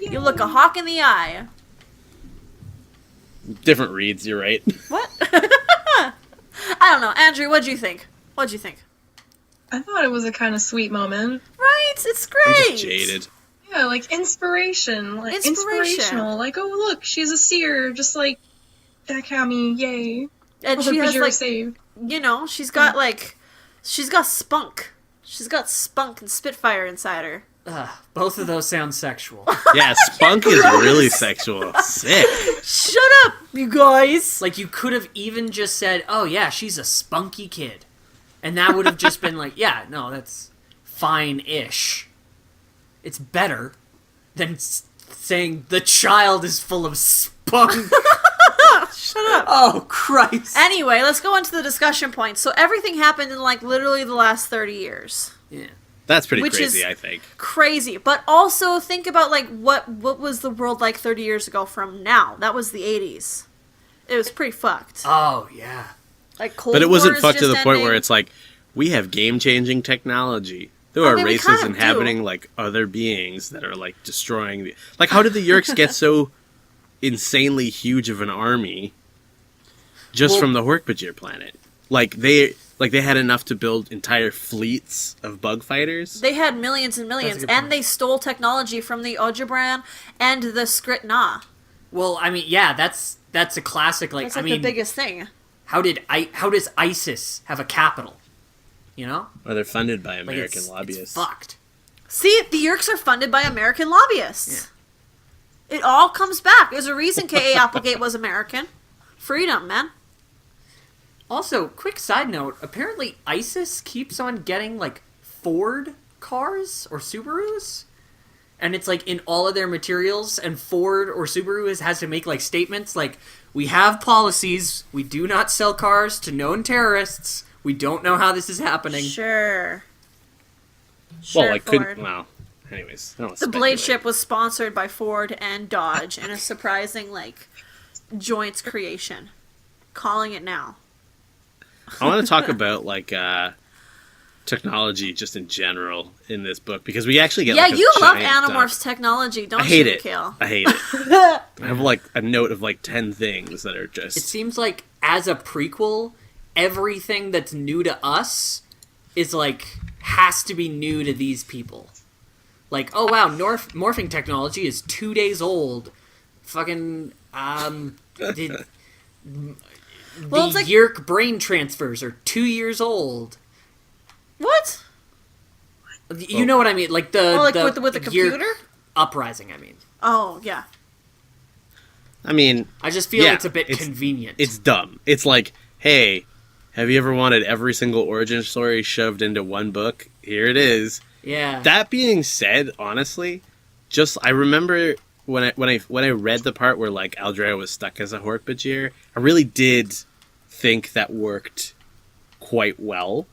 Speaker 3: You look a hawk in the eye.
Speaker 2: Different reads, you're right.
Speaker 3: What? I don't know. Andrew, what'd you think? What'd you think?
Speaker 5: I thought it was a kind of sweet moment.
Speaker 3: Right? It's great.
Speaker 2: I'm just jaded.
Speaker 5: Yeah, like inspiration. Like inspirational. Like, oh look, she's a seer, just like Dak Hamee, yay.
Speaker 3: And she has,
Speaker 5: Hork-Bajir
Speaker 3: like,
Speaker 5: saved.
Speaker 3: you know, she's got, like, she's got spunk. She's got spunk and spitfire inside her.
Speaker 4: Both of those sound sexual.
Speaker 2: Yeah, spunk is really sexual. Sick.
Speaker 3: Shut up, you guys.
Speaker 4: Like, you could have even just said, oh yeah, she's a spunky kid. And that would have just been like, yeah, no, that's fine-ish. It's better than saying the child is full of spunk.
Speaker 3: Shut up.
Speaker 4: Oh, Christ.
Speaker 3: Anyway, let's go into the discussion points. So everything happened in, like, literally the last 30 years.
Speaker 4: Yeah.
Speaker 2: That's pretty
Speaker 3: Which
Speaker 2: crazy,
Speaker 3: is-
Speaker 2: I think.
Speaker 3: Crazy. But also think about, like, what was the world like 30 years ago from now? That was the 80s. It was pretty fucked.
Speaker 4: Oh, yeah.
Speaker 3: Like, Cold
Speaker 2: But it wasn't
Speaker 3: War is
Speaker 2: fucked to the
Speaker 3: just
Speaker 2: point
Speaker 3: ending.
Speaker 2: where it's like, we have game-changing technology. There
Speaker 3: I
Speaker 2: are
Speaker 3: mean, we
Speaker 2: races
Speaker 3: kind of
Speaker 2: inhabiting,
Speaker 3: do.
Speaker 2: like, other beings that are, like, destroying the... Like, how did the Yerks get so insanely huge of an army just from the Hork-Bajir planet? Like, they had enough to build entire fleets of bug fighters?
Speaker 3: They had millions and millions,
Speaker 4: good
Speaker 3: and
Speaker 4: point.
Speaker 3: they stole technology from the Ojibran and the Skrit-Na.
Speaker 4: Well, I mean, yeah, that's a classic. Like,
Speaker 3: That's
Speaker 4: I
Speaker 3: like
Speaker 4: mean,
Speaker 3: the biggest thing.
Speaker 4: how does ISIS have a capital? You know,
Speaker 2: Or they're funded by
Speaker 4: like
Speaker 2: American
Speaker 4: it's
Speaker 2: lobbyists.
Speaker 4: fucked.
Speaker 3: See, the Yerks are funded by American lobbyists. It all comes back. There's a reason K.A. Applegate was American. Freedom, man.
Speaker 4: Also, quick side note: apparently, ISIS keeps on getting like Ford cars or Subarus, and it's like in all of their materials. And Ford or Subaru has to make like statements like, "We have policies. We do not sell cars to known terrorists. We don't know how this is happening."
Speaker 3: Sure.
Speaker 2: Well,
Speaker 3: Sure,
Speaker 2: I
Speaker 3: Ford.
Speaker 2: couldn't... Well, anyways. I don't wanna
Speaker 3: The Blade
Speaker 2: speculate.
Speaker 3: ship was sponsored by Ford and Dodge in a surprising, like, joint creation. Calling it now.
Speaker 2: I want to talk about, like, technology just in general in this book, because we actually get,
Speaker 3: Yeah,
Speaker 2: like, a
Speaker 3: you love
Speaker 2: giant
Speaker 3: Animorphs technology, don't
Speaker 2: I hate
Speaker 3: you,
Speaker 2: it.
Speaker 3: Mikhail?
Speaker 2: I hate it. I have, like, a note of, like, 10 things that are just...
Speaker 4: It seems like as a prequel, everything that's new to us is like has to be new to these people. Like, oh wow, morphing technology is 2 days old. Fucking the
Speaker 3: Well, it's like-
Speaker 4: Yerk brain transfers are 2 years old.
Speaker 3: What?
Speaker 4: You know what I mean? Like the
Speaker 3: Oh, like with the
Speaker 4: Yerk
Speaker 3: computer?
Speaker 4: uprising. I mean,
Speaker 3: Oh, yeah.
Speaker 2: I mean,
Speaker 4: I just feel
Speaker 2: Yeah,
Speaker 4: it's a bit
Speaker 2: it's-
Speaker 4: convenient.
Speaker 2: it's dumb. It's like, hey, have you ever wanted every single origin story shoved into one book? Here it is.
Speaker 4: yeah.
Speaker 2: That being said, honestly, just I remember when I read the part where like Aldrea was stuck as a Hork-Bajir, I really did think that worked quite well.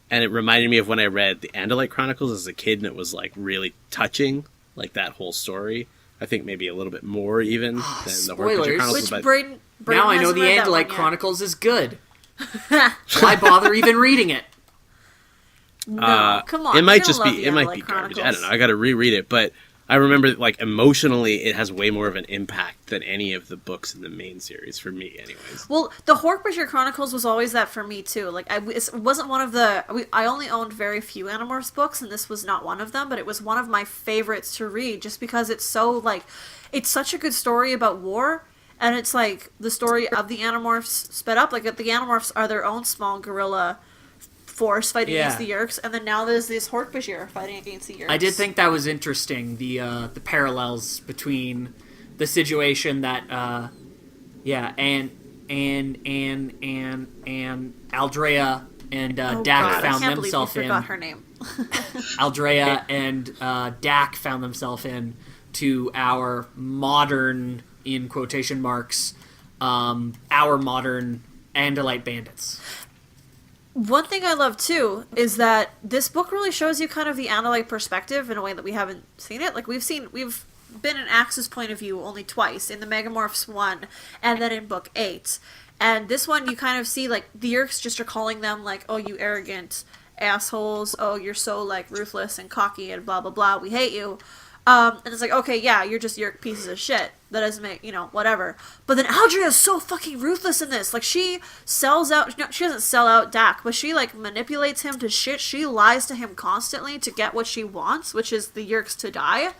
Speaker 2: And it reminded me of when I read the Andalite Chronicles as a kid, and it was like really touching, like that whole story. I think maybe a little bit more even than the
Speaker 4: Spoilers.
Speaker 2: Hork-Bajir Chronicles.
Speaker 3: Which
Speaker 2: but
Speaker 3: Braden
Speaker 4: Now I know
Speaker 3: hasn't
Speaker 4: the
Speaker 3: read that one
Speaker 4: Andalite
Speaker 3: yet.
Speaker 4: Chronicles is good. Why bother even reading it?
Speaker 3: No, come on.
Speaker 2: it
Speaker 3: you're
Speaker 2: might
Speaker 3: gonna
Speaker 2: just
Speaker 3: love
Speaker 2: be
Speaker 3: the
Speaker 2: it might
Speaker 3: Andalite
Speaker 2: be garbage. I
Speaker 3: Chronicles.
Speaker 2: don't know. I got to reread it, but I remember, like, emotionally, it has way more of an impact than any of the books in the main series, for me, anyways.
Speaker 3: Well, the Hork-Bajir Chronicles was always that for me, too. Like, it wasn't one of the... I only owned very few Animorphs books, and this was not one of them, but it was one of my favorites to read, just because it's so, like... It's such a good story about war, and it's, like, the story of the Animorphs sped up. Like, the Animorphs are their own small guerrilla force fighting against the Yeerks, and then now there's this Hork-Bajir fighting against the Yeerks.
Speaker 4: I did think that was interesting, the parallels between the situation that and Aldrea and Dak found themselves in. I forgot
Speaker 3: her name.
Speaker 4: Aldrea and Dak found themselves in to our modern, in quotation marks, our modern Andalite bandits.
Speaker 3: One thing I love, too, is that this book really shows you kind of the Andalite perspective in a way that we haven't seen it. Like, we've been in Axe's point of view only twice, in the Megamorphs 1, and then in Book 8. And this one, you kind of see, like, the Yeerks just are calling them, like, oh, you arrogant assholes, oh, you're so, like, ruthless and cocky and blah, blah, blah, we hate you. And it's like, okay, yeah, you're just Yeerk pieces of shit. That doesn't make, whatever. But then Aldrea is so fucking ruthless in this. Like, she sells out, she doesn't sell out Dak, but she, like, manipulates him to shit. She lies to him constantly to get what she wants, which is the Yeerks to die.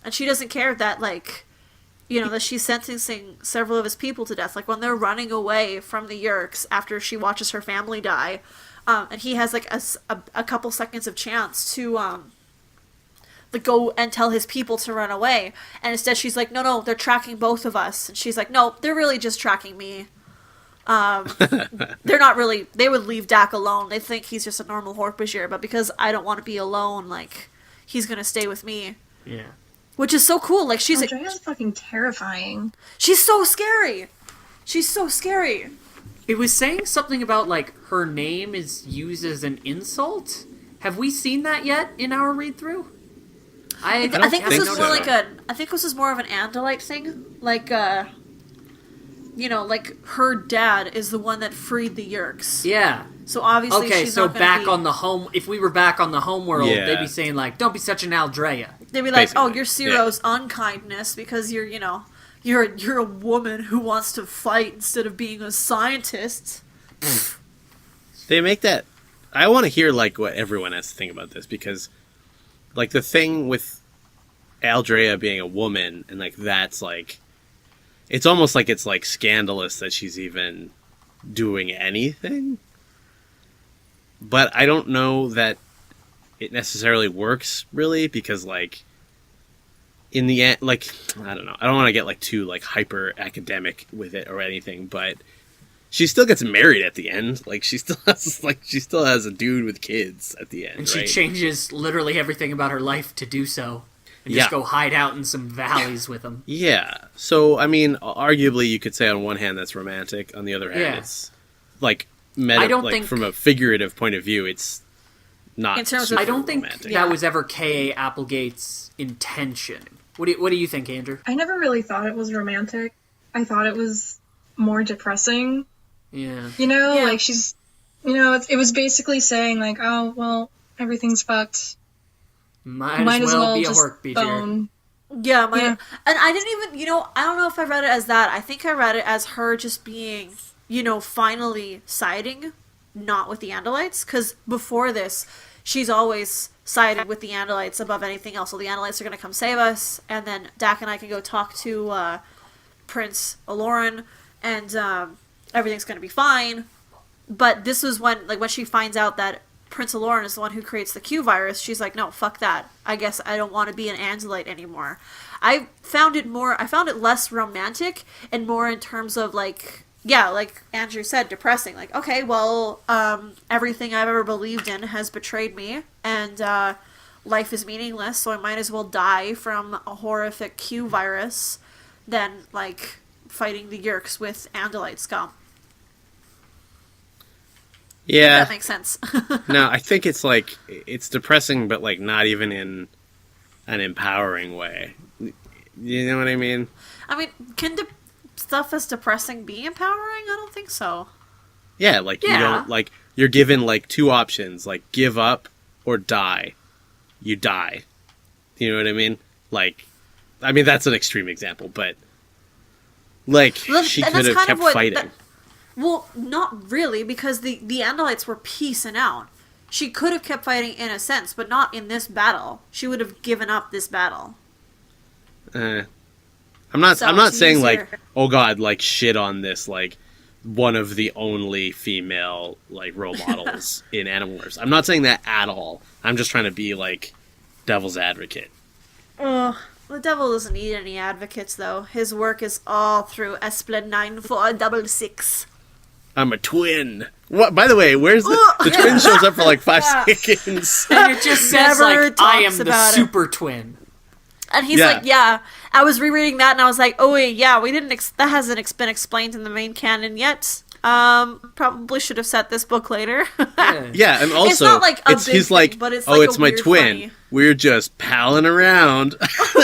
Speaker 3: And she doesn't care that, like, that she's sentencing several of his people to death. Like, when they're running away from the Yeerks after she watches her family die, and he has, like, a couple seconds of chance to, go and tell his people to run away. And instead she's like, no, they're tracking both of us. And she's like, no, they're really just tracking me. They're not really, they would leave Dak alone. They think he's just a normal Hork-Bajir, but because I don't want to be alone, like, he's gonna stay with me.
Speaker 4: Yeah.
Speaker 3: Which is so cool. Like, she's
Speaker 5: Aldrea's fucking terrifying.
Speaker 3: She's so scary. She's so scary.
Speaker 4: It was saying something about, like, her name is used as an insult? Have we seen that yet in our read-through? I
Speaker 3: think this was more like I think this is more of an Andalite thing. Like, like her dad is the one that freed the Yeerks.
Speaker 4: Yeah.
Speaker 3: So obviously,
Speaker 4: okay.
Speaker 3: She's
Speaker 4: So
Speaker 3: not
Speaker 4: back
Speaker 3: be...
Speaker 4: on the home, if we were back on the home world, they'd be saying like, "Don't be such an Aldrea."
Speaker 3: They'd be like, "Oh, you're Ciro's unkindness because you're a woman who wants to fight instead of being a scientist."
Speaker 2: They make that. I want to hear like what everyone has to think about this, because like the thing with Aldrea being a woman and like that's like, it's almost like it's like scandalous that she's even doing anything. But I don't know that it necessarily works really, because like in the end, like, I don't know, I don't want to get like too like hyper academic with it or anything, but she still gets married at the end. Like she still has a dude with kids at the end,
Speaker 4: and she
Speaker 2: right?
Speaker 4: changes literally everything about her life to do so, and just go hide out in some valleys with him. Yeah.
Speaker 2: So I mean, arguably you could say on one hand that's romantic, on the other hand it's like I don't think from a figurative point of view it's not. In terms of,
Speaker 4: I don't think
Speaker 2: romantic.
Speaker 4: that was ever K.A. Applegate's intention. What do you think, Andrew?
Speaker 5: I never really thought it was romantic. I thought it was more depressing.
Speaker 4: Yeah.
Speaker 5: Like she's, it was basically saying like, oh, well, everything's fucked.
Speaker 4: Might as well be a Hork-Bajir.
Speaker 5: Bone.
Speaker 3: Yeah, and I didn't even, I don't know if I read it as that. I think I read it as her just being, finally siding, not with the Andalites, because before this, she's always sided with the Andalites above anything else. So the Andalites are going to come save us, and then Dak and I can go talk to Prince Aloran, and everything's going to be fine. But this was when she finds out that Prince Aloran is the one who creates the Q virus, she's like, no, fuck that. I guess I don't want to be an Andalite anymore. I found it less romantic and more in terms of like Andrew said, depressing. Like, okay, well, everything I've ever believed in has betrayed me, and life is meaningless, so I might as well die from a horrific Q virus than, like, fighting the Yeerks with Andalite scum.
Speaker 2: Yeah.
Speaker 3: If that makes sense.
Speaker 2: No, I think it's, like, it's depressing, but, like, not even in an empowering way. You know what I mean?
Speaker 3: I mean, can stuff that's depressing be empowering? I don't think so.
Speaker 2: Yeah, like, you don't, like, you're given, like, two options, like, give up or die. You die. You know what I mean? Like, I mean, that's an extreme example, but like,
Speaker 3: Well,
Speaker 2: she
Speaker 3: and
Speaker 2: could
Speaker 3: that's
Speaker 2: have
Speaker 3: kind
Speaker 2: kept
Speaker 3: of what-
Speaker 2: fighting.
Speaker 3: that- Well, not really, because the Andalites were peacing out. She could have kept fighting in a sense, but not in this battle. She would have given up this battle.
Speaker 2: I'm not
Speaker 3: So,
Speaker 2: I'm not
Speaker 3: it's
Speaker 2: saying like,
Speaker 3: easier.
Speaker 2: oh god, like shit on this, like one of the only female like role models in Animorphs. I'm not saying that at all. I'm just trying to be like devil's advocate.
Speaker 3: Ugh. The devil doesn't need any advocates, though. His work is all through Esplan 9466.
Speaker 2: I'm a twin. What? By the way, where's the twin shows up for like 5 seconds?
Speaker 4: And it just says,
Speaker 3: Never
Speaker 4: like, I am
Speaker 3: talks
Speaker 4: the
Speaker 3: about it.
Speaker 4: super twin.
Speaker 3: And he's
Speaker 2: Yeah.
Speaker 3: like, yeah. I was rereading that and I was like, oh wait, yeah, we didn't. That hasn't been explained in the main canon yet. Probably should have set this book later.
Speaker 2: Yeah, and also
Speaker 3: not like a big
Speaker 2: he's like,
Speaker 3: thing, but it's
Speaker 2: oh,
Speaker 3: like
Speaker 2: it's
Speaker 3: a
Speaker 2: my
Speaker 3: weird,
Speaker 2: twin.
Speaker 3: funny-
Speaker 2: We're just palling around,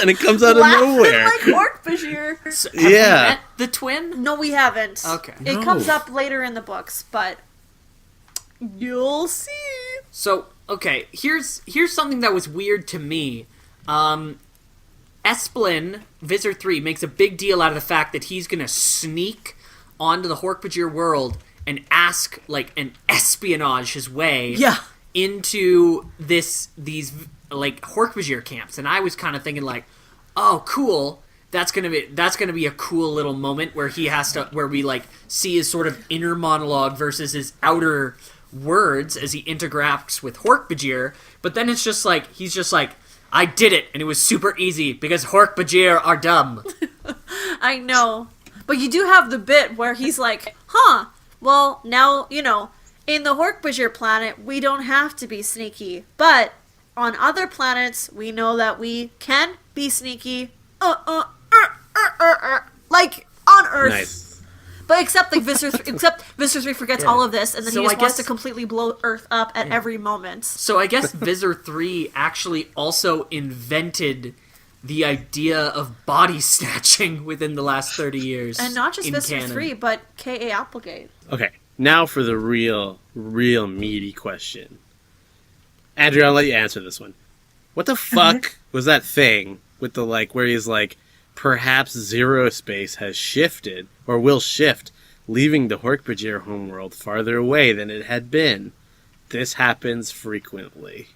Speaker 2: and it comes out of
Speaker 3: Laughing
Speaker 2: nowhere.
Speaker 3: like Hork-Bajir.
Speaker 4: So, have
Speaker 2: Yeah.
Speaker 4: you met the twin?
Speaker 3: No, we haven't.
Speaker 4: Okay.
Speaker 3: It
Speaker 2: No.
Speaker 3: comes up later in the books, but you'll see.
Speaker 4: So, okay, here's something that was weird to me. Esplin, Visser 3, makes a big deal out of the fact that he's gonna sneak onto the Hork-Bajir world and ask, like, and espionage his way
Speaker 3: Yeah.
Speaker 4: into these, like, Hork-Bajir camps. And I was kind of thinking, like, oh, cool. That's gonna be a cool little moment where where we, like, see his sort of inner monologue versus his outer words as he interacts with Hork-Bajir. But then it's just like, he's just like, I did it, and it was super easy, because Hork-Bajir are dumb.
Speaker 3: I know. But you do have the bit where he's like, huh, well, now, in the Hork-Bajir planet, we don't have to be sneaky. But on other planets, we know that we can be sneaky. Like, on Earth.
Speaker 2: Nice.
Speaker 3: But except Visser 3 forgets all of this, and then
Speaker 4: So
Speaker 3: he
Speaker 4: I
Speaker 3: just wants to
Speaker 4: guess-
Speaker 3: completely blow Earth up at every moment.
Speaker 4: So I guess Visser 3 actually also invented the idea of body snatching within the last 30 years.
Speaker 3: And not just
Speaker 4: in
Speaker 3: Visser
Speaker 4: canon.
Speaker 3: 3, but K.A. Applegate.
Speaker 2: Okay, now for the real meaty question. Andrew, I'll let you answer this one. What the fuck was that thing with the, like, where he's like, perhaps Zero Space has shifted, or will shift, leaving the Hork-Bajir homeworld farther away than it had been. This happens frequently.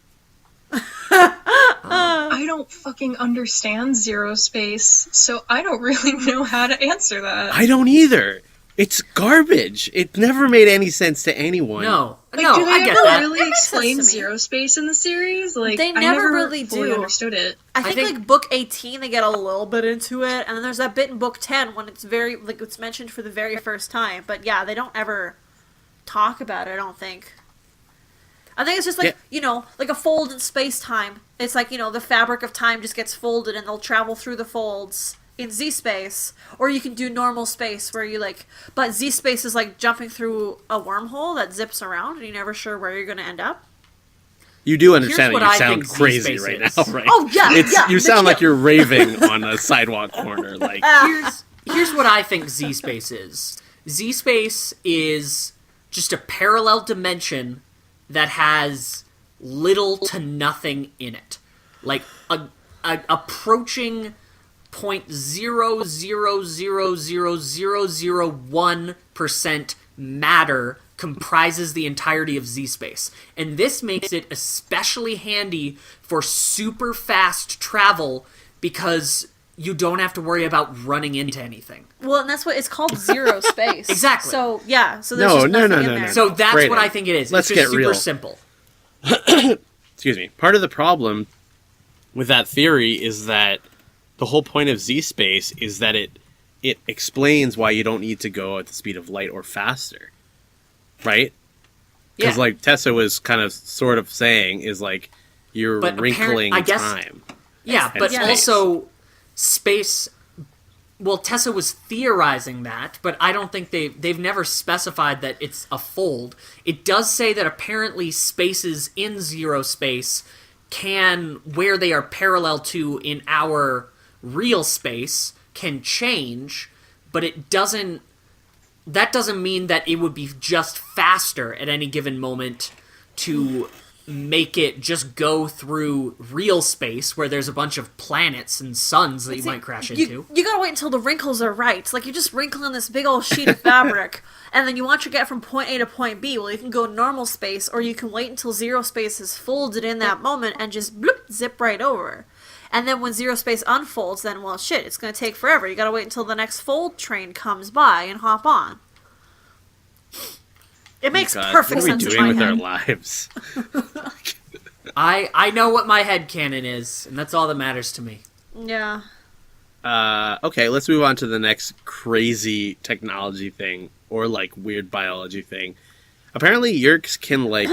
Speaker 5: I don't fucking understand Zero Space, so I don't really know how to answer that.
Speaker 2: I don't either. It's garbage. It never made any sense to anyone.
Speaker 4: No,
Speaker 5: Like,
Speaker 4: no,
Speaker 5: do they
Speaker 4: I get
Speaker 5: ever
Speaker 4: that.
Speaker 5: really
Speaker 3: That makes sense
Speaker 5: explain
Speaker 3: to me.
Speaker 5: Zero Space in the series? Like,
Speaker 3: They
Speaker 5: I
Speaker 3: never really
Speaker 5: fully
Speaker 3: do.
Speaker 5: understood it.
Speaker 3: I think
Speaker 4: think-
Speaker 3: like book 18 they get a little bit into it, and then there's that bit in book 10 when it's it's mentioned for the very first time. But yeah, they don't ever talk about it, I don't think. I think it's just like, like a fold in space time. It's like, the fabric of time just gets folded and they'll travel through the folds in Z space. Or you can do normal space where you but Z space is like jumping through a wormhole that zips around and you're never sure where you're going to end up.
Speaker 2: You do understand
Speaker 4: Here's
Speaker 2: that
Speaker 4: what
Speaker 2: you
Speaker 4: I
Speaker 2: sound
Speaker 4: think
Speaker 2: crazy
Speaker 4: Z-Space
Speaker 2: right
Speaker 4: is.
Speaker 2: now, right?
Speaker 3: Oh, yeah, yeah,
Speaker 2: You
Speaker 3: the
Speaker 2: sound like
Speaker 3: kill.
Speaker 2: you're raving on a sidewalk corner. Like,
Speaker 4: Here's what I think Z-Space is. Z-Space is just a parallel dimension that has little to nothing in it. Like, approaching 0.0000001% matter comprises the entirety of Z-Space. And this makes it especially handy for super fast travel because you don't have to worry about running into anything.
Speaker 3: Well, and that's what it's called, Zero Space.
Speaker 4: Exactly.
Speaker 3: So, yeah. So there's
Speaker 2: No,
Speaker 3: just
Speaker 2: no,
Speaker 3: nothing
Speaker 2: no,
Speaker 3: in
Speaker 2: no,
Speaker 3: there.
Speaker 2: no.
Speaker 4: So that's
Speaker 2: Brayden,
Speaker 4: what I think it is.
Speaker 2: let's
Speaker 4: It's just
Speaker 2: get
Speaker 4: super
Speaker 2: real.
Speaker 4: simple.
Speaker 2: excuse me. Part of the problem with that theory is that the whole point of Z-Space is that it explains why you don't need to go at the speed of light or faster. Right? Because,
Speaker 4: Yeah.
Speaker 2: like, Tessa was kind of sort of saying is, like, you're
Speaker 4: But
Speaker 2: wrinkling
Speaker 4: I guess-
Speaker 2: time.
Speaker 4: Yeah,
Speaker 2: And
Speaker 4: but
Speaker 2: space.
Speaker 4: also space. Well, Tessa was theorizing that, but I don't think they've never specified that it's a fold. It does say that apparently spaces in Zero Space can, where they are parallel to in our real space, can change, but it doesn't. That doesn't mean that it would be just faster at any given moment to make it just go through real space where there's a bunch of planets and suns that you might crash into.
Speaker 3: You gotta wait until the wrinkles are right. It's like you're just wrinkling this big old sheet of fabric, and then you want to get from point A to point B. Well, you can go normal space, or you can wait until zero space is folded in that moment and just bloop, zip right over. And then when zero space unfolds, then, well, shit, it's gonna take forever. You gotta wait until the next fold train comes by and hop on. It makes perfect sense.
Speaker 2: What are we doing with our lives?
Speaker 4: I know what my headcanon is, and that's all that matters to me.
Speaker 3: Yeah.
Speaker 2: Okay, let's move on to the next crazy technology thing, or, like, weird biology thing. Apparently, Yeerks can, like,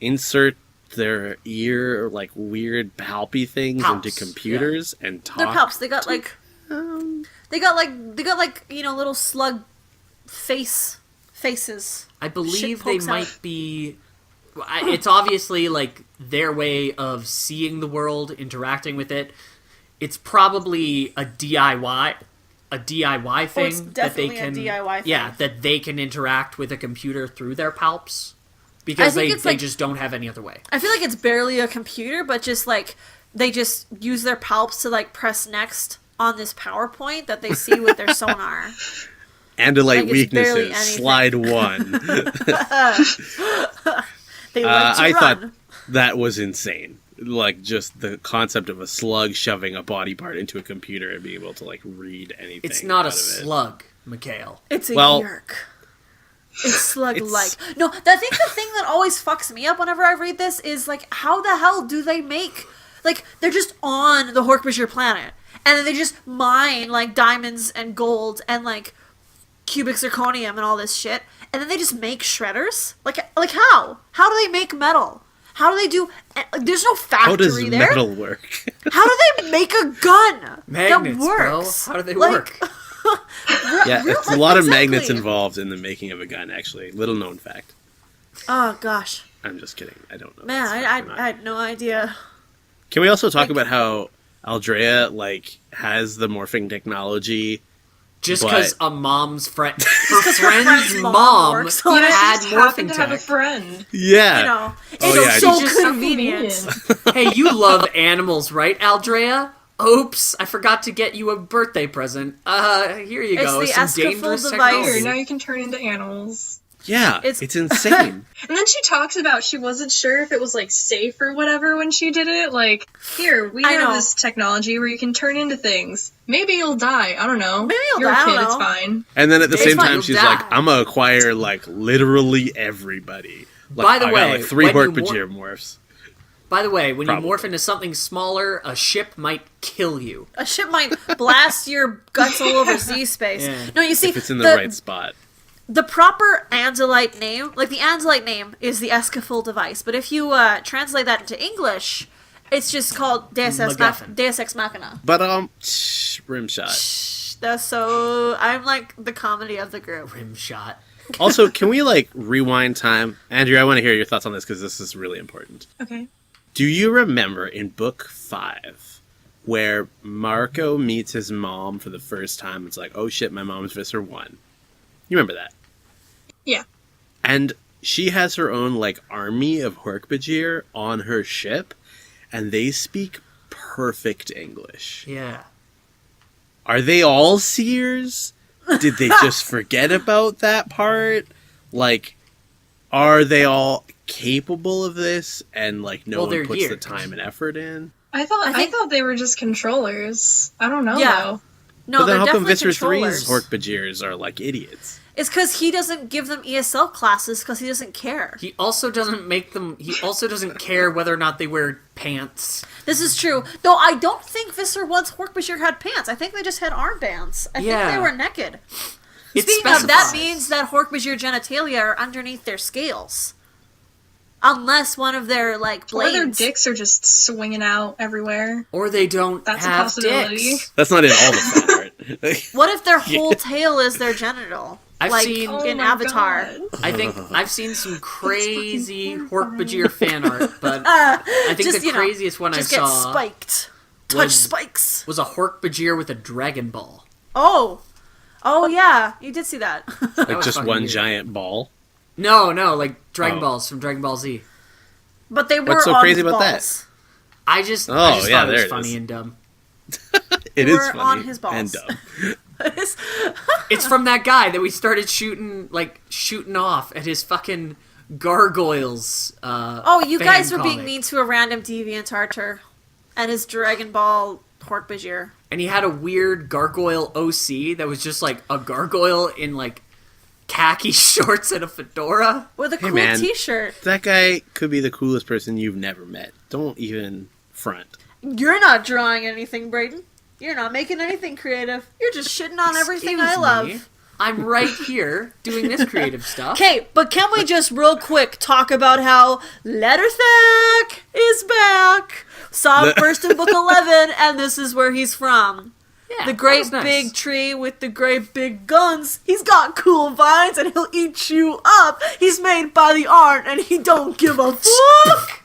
Speaker 2: insert their ear, or, like, weird palpy things
Speaker 4: Palps,
Speaker 2: into computers and talk.
Speaker 3: They're palps. They got, like... They got, like, you know, little slug faces.
Speaker 4: I believe
Speaker 3: Shit
Speaker 4: they
Speaker 3: pokes
Speaker 4: might
Speaker 3: out.
Speaker 4: be... It's obviously, like, their way of seeing the world, interacting with it. It's probably a DIY thing
Speaker 3: it's
Speaker 4: that they
Speaker 3: definitely
Speaker 4: can...
Speaker 3: a DIY thing.
Speaker 4: Yeah, that they can interact with a computer through their palps. Because they just don't have any other way.
Speaker 3: I feel like it's barely a computer, but just, like, they just use their palps to, like, press next on this PowerPoint that they see with their sonar.
Speaker 2: Andalite
Speaker 3: Like, it's barely
Speaker 2: weaknesses,
Speaker 3: anything.
Speaker 2: slide 1.
Speaker 3: They like to
Speaker 2: I
Speaker 3: run.
Speaker 2: thought that was insane. Like, just the concept of a slug shoving a body part into a computer and being able to, like, read anything.
Speaker 4: It's not a
Speaker 2: out of it.
Speaker 4: slug, Mikhail.
Speaker 3: It's a
Speaker 2: Well,
Speaker 3: yerk. It's slug-like. No, I think the thing that always fucks me up whenever I read this is, like, how the hell do they make... Like, they're just on the Hork-Bajir planet, and then they just mine, like, diamonds and gold and, like, cubic zirconium and all this shit, and then they just make shredders? Like how? How do they make metal? How do they do... There's no factory
Speaker 2: How does
Speaker 3: there.
Speaker 2: metal work?
Speaker 3: How do they make a gun
Speaker 4: Magnets,
Speaker 3: that works?
Speaker 4: bro. How do they
Speaker 3: Like,
Speaker 4: work?
Speaker 2: Yeah, it's a lot of magnets involved in the making of a gun, actually. Little known fact.
Speaker 3: Oh, gosh.
Speaker 2: I'm just kidding. I don't know.
Speaker 3: Man,
Speaker 2: That's fact or not.
Speaker 3: I had no idea.
Speaker 2: Can we also talk about how Aldrea, like, has the morphing technology?
Speaker 4: Just
Speaker 2: but-
Speaker 4: because a mom's friend... Her
Speaker 3: her
Speaker 4: friend's
Speaker 3: friend's mom
Speaker 4: mom
Speaker 3: works on
Speaker 5: You
Speaker 3: it.
Speaker 4: had
Speaker 5: just happen
Speaker 4: morphing
Speaker 5: to have a
Speaker 4: tech.
Speaker 5: friend.
Speaker 2: Yeah.
Speaker 3: You know, it's
Speaker 2: Oh, yeah,
Speaker 3: so
Speaker 4: just-
Speaker 3: convenient.
Speaker 4: Hey, you love animals, right, Aldrea? Oops, I forgot to get you a birthday present. Here you
Speaker 3: It's
Speaker 4: go.
Speaker 3: the
Speaker 4: Some
Speaker 3: Escafil
Speaker 4: dangerous
Speaker 3: device.
Speaker 5: Here,
Speaker 4: technology.
Speaker 5: now you can turn into animals.
Speaker 2: Yeah,
Speaker 3: It's-
Speaker 2: it's insane.
Speaker 5: And then she talks about she wasn't sure if it was, like, safe or whatever when she did it. Like, here, we
Speaker 3: I
Speaker 5: have
Speaker 3: know.
Speaker 5: this technology where you can turn into things. Maybe you'll die. I don't know.
Speaker 3: Maybe you'll
Speaker 5: You're
Speaker 3: die, I
Speaker 5: a kid,
Speaker 3: don't
Speaker 5: it's
Speaker 3: know.
Speaker 5: fine.
Speaker 2: And then at the
Speaker 3: It's
Speaker 2: same
Speaker 3: fine,
Speaker 2: time,
Speaker 3: you'll
Speaker 2: she's
Speaker 3: die.
Speaker 2: like, I'm gonna acquire, like, literally everybody. Like,
Speaker 4: By the
Speaker 2: I got,
Speaker 4: way,
Speaker 2: like, 3
Speaker 4: when you
Speaker 2: Hork-Bajir morphs.
Speaker 4: By the way, when
Speaker 2: Probably.
Speaker 4: you morph into something smaller, a ship might kill you.
Speaker 3: A ship might blast your guts all over Z-space.
Speaker 4: Yeah.
Speaker 3: No, you see,
Speaker 2: If it's in the right spot.
Speaker 3: the proper Andalite name, like the Andalite name is the Escafil device, but if you translate that into English, it's just called Deus
Speaker 4: MacGuffin.
Speaker 3: Ex Machina.
Speaker 2: But, rim shot.
Speaker 3: That's so... I'm like the comedy of the group.
Speaker 4: Rim shot.
Speaker 2: Also, can we, like, rewind time? Andrew, I want to hear your thoughts on this, because this is really important.
Speaker 5: Okay.
Speaker 2: Do you remember in book 5 where Marco meets his mom for the first time? It's like, oh shit, my mom's Visser 1. You remember that?
Speaker 5: Yeah.
Speaker 2: And she has her own, like, army of Hork-Bajir on her ship, and they speak perfect English.
Speaker 4: Yeah.
Speaker 2: Are they all seers? Did they just forget about that part? Like, are they all capable of this, and, like, no
Speaker 4: Well,
Speaker 2: one
Speaker 4: they're
Speaker 2: puts the
Speaker 4: Yeerks.
Speaker 2: time and effort in?
Speaker 5: I
Speaker 3: think-
Speaker 5: thought they were just controllers. I don't know,
Speaker 3: Yeah.
Speaker 5: though.
Speaker 3: No,
Speaker 2: But then
Speaker 3: they're
Speaker 2: how come
Speaker 3: definitely
Speaker 2: Visser
Speaker 3: controllers.
Speaker 2: 3's Hork-Bajirs are, like, idiots?
Speaker 3: It's because he doesn't give them ESL classes because he doesn't care.
Speaker 4: He also doesn't make them... He also doesn't care whether or not they wear pants.
Speaker 3: This is true. Though I don't think Visser 1's Hork-Bajir had pants. I think they just had armbands. I think
Speaker 4: Yeah.
Speaker 3: they were naked.
Speaker 4: It
Speaker 3: Speaking of, that
Speaker 4: specifies.
Speaker 3: means that Hork-Bajir genitalia are underneath their scales. Unless one of their, like,
Speaker 5: Or their
Speaker 3: blades...
Speaker 5: dicks are just swinging out everywhere.
Speaker 4: Or they don't
Speaker 5: That's a
Speaker 4: have
Speaker 5: possibility.
Speaker 4: dicks.
Speaker 2: That's not in all the fan art.
Speaker 3: What if their whole tail is their genital?
Speaker 4: I've
Speaker 3: like
Speaker 4: seen-
Speaker 3: in
Speaker 5: my
Speaker 3: Avatar.
Speaker 5: God.
Speaker 4: I think I've seen some crazy
Speaker 5: fucking
Speaker 4: Hork-Bajir fan art, but I think
Speaker 3: Just,
Speaker 4: the
Speaker 3: you know,
Speaker 4: craziest one I
Speaker 3: Just get
Speaker 4: saw
Speaker 3: spiked. Touch
Speaker 4: was-
Speaker 3: spikes.
Speaker 4: was a Hork-Bajir with a Dragon Ball.
Speaker 3: Oh. Oh, yeah. You did see that.
Speaker 4: That
Speaker 2: Like,
Speaker 4: was
Speaker 2: just
Speaker 4: fucking
Speaker 2: one
Speaker 4: weird.
Speaker 2: giant ball.
Speaker 4: No, like Dragon
Speaker 2: Oh.
Speaker 4: Balls from Dragon Ball Z.
Speaker 3: But they were
Speaker 2: What's so
Speaker 3: on
Speaker 2: crazy
Speaker 3: his
Speaker 2: about that?
Speaker 3: balls.
Speaker 4: I just
Speaker 2: Oh,
Speaker 4: thought
Speaker 2: yeah,
Speaker 4: it
Speaker 2: there
Speaker 4: was
Speaker 2: it
Speaker 4: funny
Speaker 2: is.
Speaker 4: and dumb.
Speaker 2: It
Speaker 3: They
Speaker 2: is
Speaker 3: were
Speaker 2: funny
Speaker 3: on his balls.
Speaker 2: and dumb.
Speaker 4: It's from that guy that we started shooting off at his fucking gargoyles.
Speaker 3: Oh, you
Speaker 4: fan
Speaker 3: guys were being
Speaker 4: comic.
Speaker 3: mean to a random deviant Archer and his Dragon Ball Hork-Bajir.
Speaker 4: And he had a weird gargoyle OC that was just like a gargoyle in like khaki shorts and a fedora.
Speaker 3: With a
Speaker 2: Hey,
Speaker 3: cool
Speaker 2: man.
Speaker 3: t-shirt.
Speaker 2: That guy could be the coolest person you've never met. Don't even front.
Speaker 3: You're not drawing anything, Brayden. You're not making anything creative. You're just shitting on everything I
Speaker 4: Excuse
Speaker 3: love.
Speaker 4: me. I'm right here doing this creative stuff.
Speaker 3: Okay, but can we just real quick talk about how Letterthack is back? Saw him first in book 11, and this is where he's from.
Speaker 4: Yeah,
Speaker 3: The
Speaker 4: that
Speaker 3: great
Speaker 4: was nice.
Speaker 3: big tree with the great big guns. He's got cool vines, and he'll eat you up. He's made by the art, and he don't give a fuck.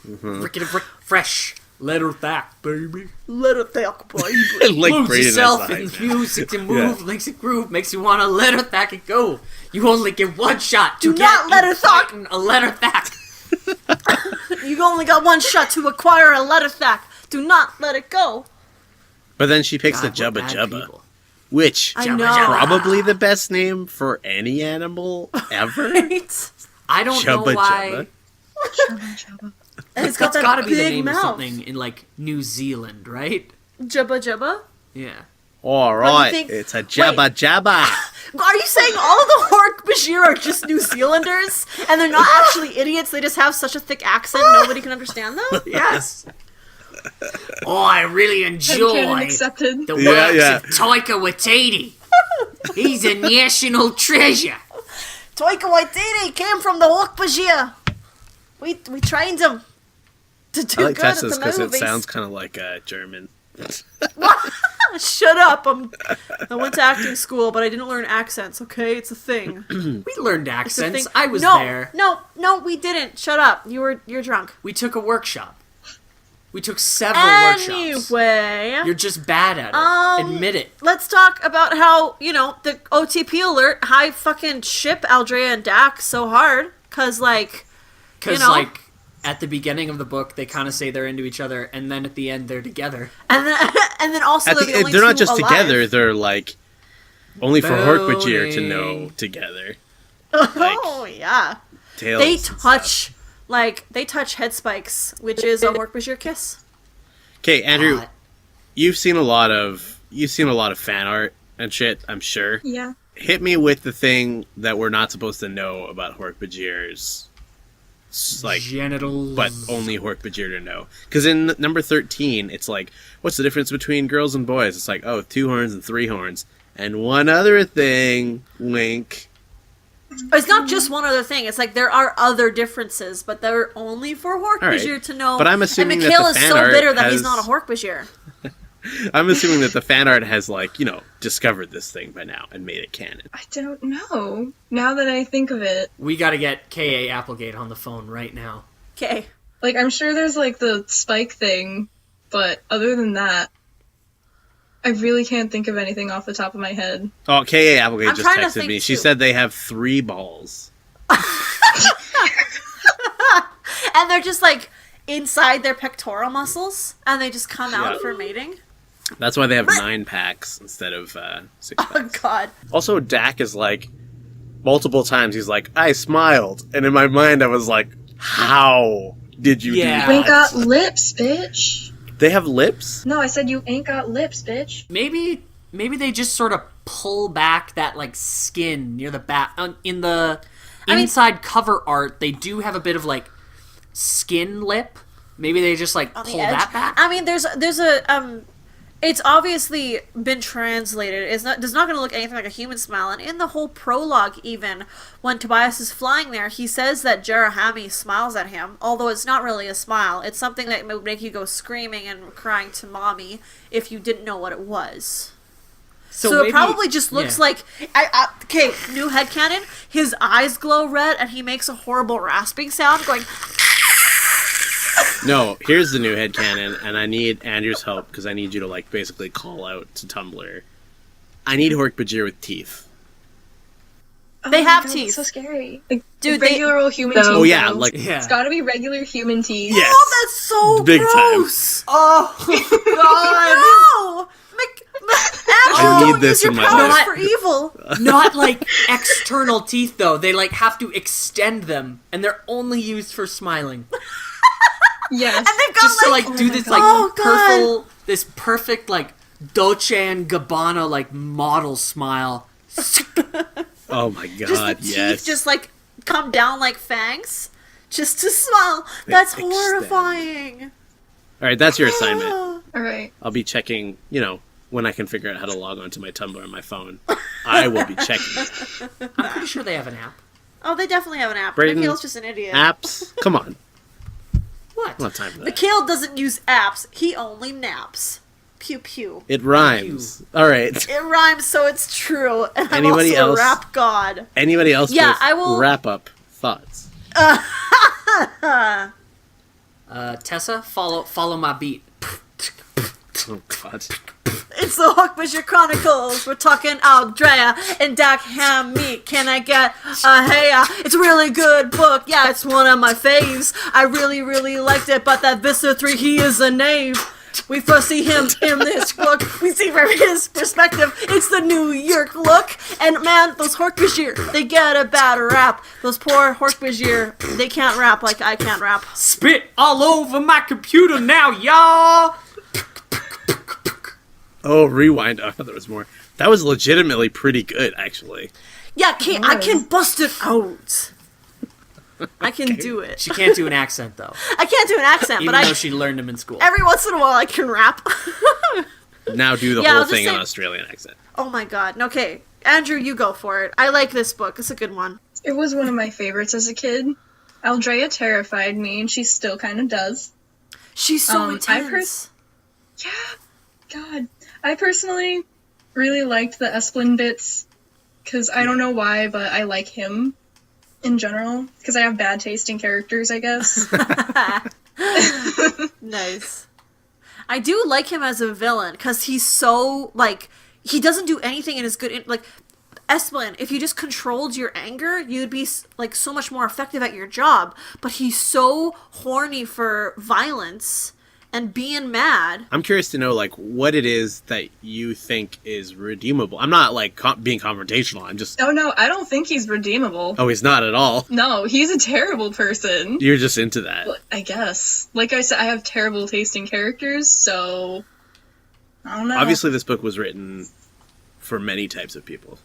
Speaker 4: Freaking fresh letter thack, baby.
Speaker 3: Letterthack, baby.
Speaker 2: Like
Speaker 4: Lose
Speaker 2: Brayden
Speaker 4: yourself
Speaker 2: has the
Speaker 4: in
Speaker 2: hype,
Speaker 4: the
Speaker 2: man.
Speaker 4: music to move, makes it groove, makes you want to letter thack and go. You only get one shot to
Speaker 3: Do
Speaker 4: get
Speaker 3: not letter thack.
Speaker 4: fighting a letter thack.
Speaker 3: You only got one shot to acquire a Letterthack. Do not let it go.
Speaker 2: But then she picks the
Speaker 4: God, we're
Speaker 2: Jubba
Speaker 4: bad
Speaker 2: Jubba,
Speaker 4: people.
Speaker 2: which
Speaker 3: I
Speaker 4: Jabba
Speaker 3: know.
Speaker 4: Jabba.
Speaker 2: probably the best name for any animal ever.
Speaker 3: Right?
Speaker 4: I don't know
Speaker 2: Jubba
Speaker 4: why.
Speaker 2: Jubba.
Speaker 3: And it's got
Speaker 4: That's
Speaker 3: that
Speaker 4: got to be the
Speaker 3: big
Speaker 4: name
Speaker 3: mouth.
Speaker 4: of something in like New Zealand, right?
Speaker 3: Jubba Jubba?
Speaker 4: Yeah.
Speaker 2: All right,
Speaker 3: think-
Speaker 2: it's a Jabba Jabba.
Speaker 3: Are you saying all of the Hork-Bajir are just New Zealanders? And they're not actually idiots, they just have such a thick accent nobody can understand them?
Speaker 4: Yes. Oh, I really enjoy
Speaker 5: Headcanon accepted.
Speaker 4: the
Speaker 2: Yeah,
Speaker 4: works
Speaker 2: yeah.
Speaker 4: of Taika Waititi. He's a national treasure.
Speaker 3: Taika Waititi came from the Hork-Bajir. We trained him to do
Speaker 2: I like
Speaker 3: good at
Speaker 2: Tessa's
Speaker 3: the
Speaker 2: because
Speaker 3: movies.
Speaker 2: it sounds kind of like German.
Speaker 3: Shut up! I went to acting school, but I didn't learn accents. Okay, it's a thing.
Speaker 4: We learned
Speaker 3: It's a
Speaker 4: accents.
Speaker 3: thing.
Speaker 4: I was
Speaker 3: no,
Speaker 4: there.
Speaker 3: No, we didn't. Shut up. You're drunk.
Speaker 4: We took a workshop. We took several workshops.
Speaker 3: Anyway,
Speaker 4: You're just bad at it. Admit it.
Speaker 3: let's talk about how, the OTP alert, high fucking ship Aldrea and Dak so hard. Cause,
Speaker 4: Because,
Speaker 3: know.
Speaker 4: at the beginning of the book, they kind of say they're into each other, and then at the end, they're together.
Speaker 3: and then also they're the only
Speaker 2: They're not
Speaker 3: two
Speaker 2: just
Speaker 3: alive.
Speaker 2: together. They're only for Hork-Bajir to
Speaker 4: Boning.
Speaker 2: know together.
Speaker 3: Oh yeah,
Speaker 2: Tails
Speaker 3: they
Speaker 2: and
Speaker 3: touch they touch head spikes, which is a Hork-Bajir kiss.
Speaker 2: Okay, Andrew,
Speaker 4: Hot.
Speaker 2: you've seen a lot of fan art and shit. I'm sure.
Speaker 5: Yeah.
Speaker 2: Hit me with the thing that we're not supposed to know about Hork-Bajir's,
Speaker 4: Genitals.
Speaker 2: but only Hork-Bajir to know. Because in number 13, it's like, what's the difference between girls and boys? It's like, 2 horns and 3 horns. And one other thing, wink.
Speaker 3: It's not just one other thing. It's like there are other differences, but they're only for Hork-Bajir
Speaker 2: right.
Speaker 3: to know.
Speaker 2: But I'm assuming
Speaker 3: and
Speaker 2: that
Speaker 3: Mikhail
Speaker 2: the
Speaker 3: is
Speaker 2: fan
Speaker 3: so
Speaker 2: art
Speaker 3: bitter that he's
Speaker 2: has-
Speaker 3: not a Hork-Bajir.
Speaker 2: I'm assuming that the fan art has, discovered this thing by now and made it canon.
Speaker 5: I don't know. Now that I think of it,
Speaker 4: We gotta get K.A. Applegate on the phone right now.
Speaker 3: Okay.
Speaker 5: I'm sure there's the spike thing, but other than that, I really can't think of anything off the top of my head.
Speaker 2: Oh, K.A. Applegate
Speaker 3: I'm
Speaker 2: just
Speaker 3: trying to
Speaker 2: texted
Speaker 3: think,
Speaker 2: me. She
Speaker 3: too.
Speaker 2: said they have 3 balls.
Speaker 3: And they're just inside their pectoral muscles, and they just come out
Speaker 2: Yeah.
Speaker 3: for mating.
Speaker 2: That's why they have 9 packs instead of 6
Speaker 3: Oh
Speaker 2: packs.
Speaker 3: God.
Speaker 2: Also, Dak is multiple times he's like, I smiled. And in my mind, I was like, how did you
Speaker 4: Yeah.
Speaker 2: do
Speaker 5: You ain't
Speaker 2: that?
Speaker 5: got lips, bitch.
Speaker 2: They have lips?
Speaker 5: No, I said you ain't got lips, bitch.
Speaker 4: Maybe they just sort of pull back that skin near the back. In the inside cover art, they do have a bit of skin lip. Maybe they just
Speaker 3: On
Speaker 4: pull
Speaker 3: the edge.
Speaker 4: that back.
Speaker 3: I mean, there's a it's obviously been translated. It's not going to look anything like a human smile. And in the whole prologue, even when Tobias is flying there, he says that Dak Hamee smiles at him. Although it's not really a smile. It's something that would make you go screaming and crying to mommy if you didn't know what it was. So
Speaker 4: maybe-
Speaker 3: it probably just looks
Speaker 4: yeah.
Speaker 3: like... okay, new headcanon. His eyes glow red and he makes a horrible rasping sound going...
Speaker 2: No, here's the new headcanon, and I need Andrew's help because I need you to basically call out to Tumblr. I need Hork-Bajir with teeth.
Speaker 5: Oh
Speaker 3: They
Speaker 5: my
Speaker 3: have
Speaker 5: God,
Speaker 3: teeth.
Speaker 5: that's so scary. Like,
Speaker 3: Dude,
Speaker 5: regular old human teeth.
Speaker 2: Oh yeah,
Speaker 5: though.
Speaker 2: like
Speaker 4: Yeah.
Speaker 5: It's gotta be regular human teeth.
Speaker 2: Yes.
Speaker 3: Oh, that's so
Speaker 2: Big time.
Speaker 3: gross.
Speaker 4: Oh,
Speaker 3: No! Andrew,
Speaker 2: I need
Speaker 3: don't
Speaker 2: this
Speaker 3: use your
Speaker 2: in my
Speaker 3: powers
Speaker 4: life.
Speaker 3: for evil.
Speaker 4: God. Not like external teeth, though. They, like, have to extend them, and they're only used for smiling.
Speaker 5: Yes.
Speaker 3: And they've got
Speaker 4: Just to,
Speaker 3: like,
Speaker 4: like, do this, like,
Speaker 3: Oh, God.
Speaker 4: this perfect, like, Dolce and Gabbana, like, model smile.
Speaker 2: Oh my
Speaker 3: just
Speaker 2: god,
Speaker 3: the teeth
Speaker 2: yes.
Speaker 3: just like come down like fangs, just to smile. That's
Speaker 2: extend.
Speaker 3: horrifying.
Speaker 2: All right, that's your assignment.
Speaker 3: Ah.
Speaker 5: All right.
Speaker 2: I'll be checking, when I can figure out how to log onto my Tumblr on my phone. I will be checking it.
Speaker 4: I'm pretty sure they have an app.
Speaker 3: Oh, they definitely have an app.
Speaker 2: Brayden,
Speaker 3: Mikhail's just an idiot.
Speaker 2: Apps? Come on.
Speaker 4: What?
Speaker 2: I don't have time for that.
Speaker 3: Mikhail doesn't use apps. He only naps. Pew pew.
Speaker 2: It rhymes. All right.
Speaker 3: It rhymes, so it's true. And
Speaker 2: Anybody
Speaker 3: I'm also
Speaker 2: else?
Speaker 3: a rap god.
Speaker 2: Anybody else
Speaker 3: Yeah,
Speaker 2: with
Speaker 3: I will-
Speaker 2: wrap-up thoughts?
Speaker 4: Tessa, follow my beat.
Speaker 2: Oh god.
Speaker 3: It's the Hork-Bajir Chronicles. We're talking Aldrea and Dak Hamee. Can I get a hey? It's a really good book. Yeah, it's one of my faves. I really, really liked it. But that Visser Three, he is a knave. We first see him in this book. We see from his perspective, it's the New York look. And man, those Hork-Bajir, they get a bad rap. Those poor Hork-Bajir, they can't rap like I can't rap.
Speaker 4: Spit all over my computer now, y'all!
Speaker 2: Oh, rewind. Oh, I thought there was more. That was legitimately pretty good, actually.
Speaker 3: Yeah, Kate, I can bust it out. I can do it.
Speaker 4: She can't do an accent, though.
Speaker 3: I can't do an accent,
Speaker 4: Even
Speaker 3: but
Speaker 4: though she learned them in school.
Speaker 3: every once in a while I can rap.
Speaker 2: Now do the
Speaker 3: Yeah, I'll
Speaker 2: whole
Speaker 3: just
Speaker 2: thing in
Speaker 3: say-
Speaker 2: an Australian accent.
Speaker 3: Oh my god. Okay, Andrew, you go for it. I like this book. It's a good one.
Speaker 5: It was one of my favorites as a kid. Aldrea terrified me, and she still kind of does.
Speaker 3: She's so
Speaker 5: I've heard-
Speaker 3: intense.
Speaker 5: Yeah, God. I personally really liked the Esplin bits, because I don't know why, but I like him in general, because I have bad taste in characters, I guess.
Speaker 3: Nice. I do like him as a villain because he's so like he doesn't do anything in his good like Esplin. If you just controlled your anger, you'd be like so much more effective at your job. But he's so horny for violence and being mad.
Speaker 2: I'm curious to know, like, what it is that you think is redeemable. I'm not, like, being confrontational. I'm just...
Speaker 5: Oh no, I don't think he's redeemable.
Speaker 2: Oh, he's not at all.
Speaker 5: No, he's a terrible person.
Speaker 2: You're just into that.
Speaker 5: But I guess. Like I said, I have terrible taste in characters, so... I don't know.
Speaker 2: Obviously, this book was written for many types of people.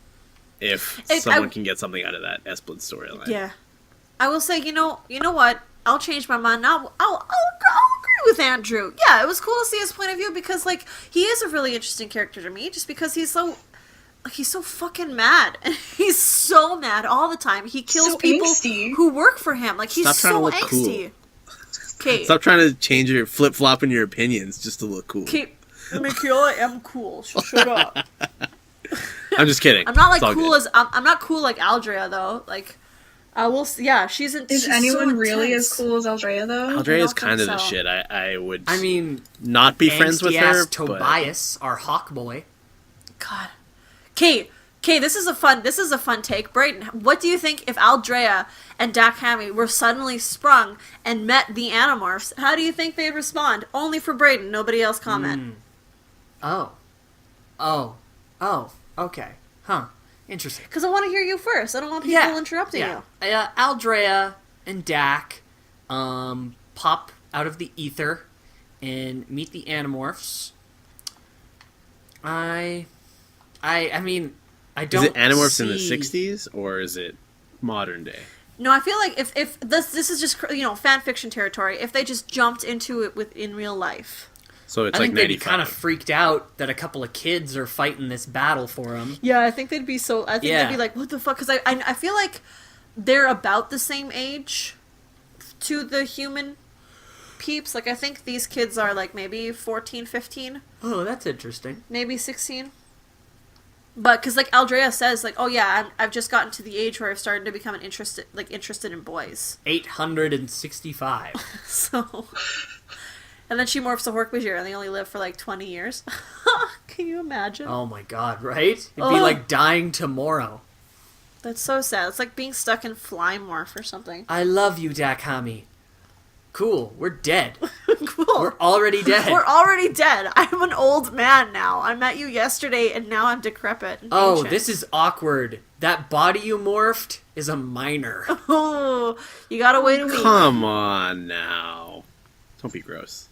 Speaker 2: If someone can get something out of that Esplin storyline.
Speaker 3: Yeah. I will say, you know what? I'll change my mind now. I'll agree with Andrew. Yeah, it was cool to see his point of view because, like, he is a really interesting character to me just because he's so fucking mad. And he's so mad all the time. He kills
Speaker 5: So
Speaker 3: people
Speaker 5: angsty.
Speaker 3: who work for him. Like, he's
Speaker 2: Stop trying to
Speaker 3: so
Speaker 2: look
Speaker 3: angsty. Okay.
Speaker 2: Stop trying to change your flip-flopping your opinions just to look cool.
Speaker 3: Okay, Mikhail, I am cool. Shut up.
Speaker 2: I'm just kidding.
Speaker 3: I'm not like
Speaker 2: It's all
Speaker 3: cool
Speaker 2: good.
Speaker 3: as I'm not cool like Aldrea though. Like, I will. Yeah, she's.
Speaker 5: Is
Speaker 3: she's
Speaker 5: anyone
Speaker 3: so
Speaker 5: really
Speaker 3: intense.
Speaker 5: as cool as Aldrea, though?
Speaker 2: Aldrea is
Speaker 3: don't
Speaker 2: kind of
Speaker 3: think
Speaker 2: the
Speaker 3: so.
Speaker 2: shit. I would
Speaker 4: I mean,
Speaker 2: not be friends with her,
Speaker 4: angsty-ass
Speaker 2: but...
Speaker 4: Tobias, our hawk boy.
Speaker 3: God. Kate, this is a fun take. Brayden, what do you think if Aldrea and Dak Hamee were suddenly sprung and met the Animorphs? How do you think they'd respond? Only for Brayden, nobody else comment.
Speaker 4: Oh, okay. Huh. Interesting.
Speaker 3: Because I want to hear you first. I don't want people interrupting you.
Speaker 4: Aldrea and Dak pop out of the ether and meet the Animorphs. I mean, I don't
Speaker 2: Is it Animorphs in the
Speaker 4: see-
Speaker 2: 60s, or is it modern day?
Speaker 3: No, I feel like if this is just fan fiction territory, if they just jumped into it in real life.
Speaker 2: So it's
Speaker 4: I
Speaker 2: like
Speaker 4: think they'd be
Speaker 2: 95.
Speaker 4: kind of freaked out that a couple of kids are fighting this battle for them.
Speaker 3: Yeah, I think they'd be so. I think
Speaker 4: Yeah.
Speaker 3: they'd be like, "What the fuck?" Because I feel like they're about the same age to the human peeps. Like, I think these kids are like maybe 14, 15,
Speaker 4: Oh, that's interesting.
Speaker 3: maybe 16. But because like Aldrea says, like, "Oh yeah, I've just gotten to the age where I've started to become interested in boys."
Speaker 4: 865.
Speaker 3: So, and then she morphs to Hork-Bajir, and they only live for like 20 years. Can you imagine?
Speaker 4: Oh my god, right? It'd be
Speaker 3: Ugh.
Speaker 4: like dying tomorrow.
Speaker 3: That's so sad. It's like being stuck in Flymorph or something.
Speaker 4: I love you, Dak Hamee. Cool, we're dead.
Speaker 3: Cool.
Speaker 4: We're already dead.
Speaker 3: We're already dead. I'm an old man now. I met you yesterday, and now I'm decrepit. And
Speaker 4: Oh,
Speaker 3: ancient.
Speaker 4: this is awkward. That body you morphed is a minor.
Speaker 3: Oh, you gotta wait a week.
Speaker 2: Come on now. Don't be gross.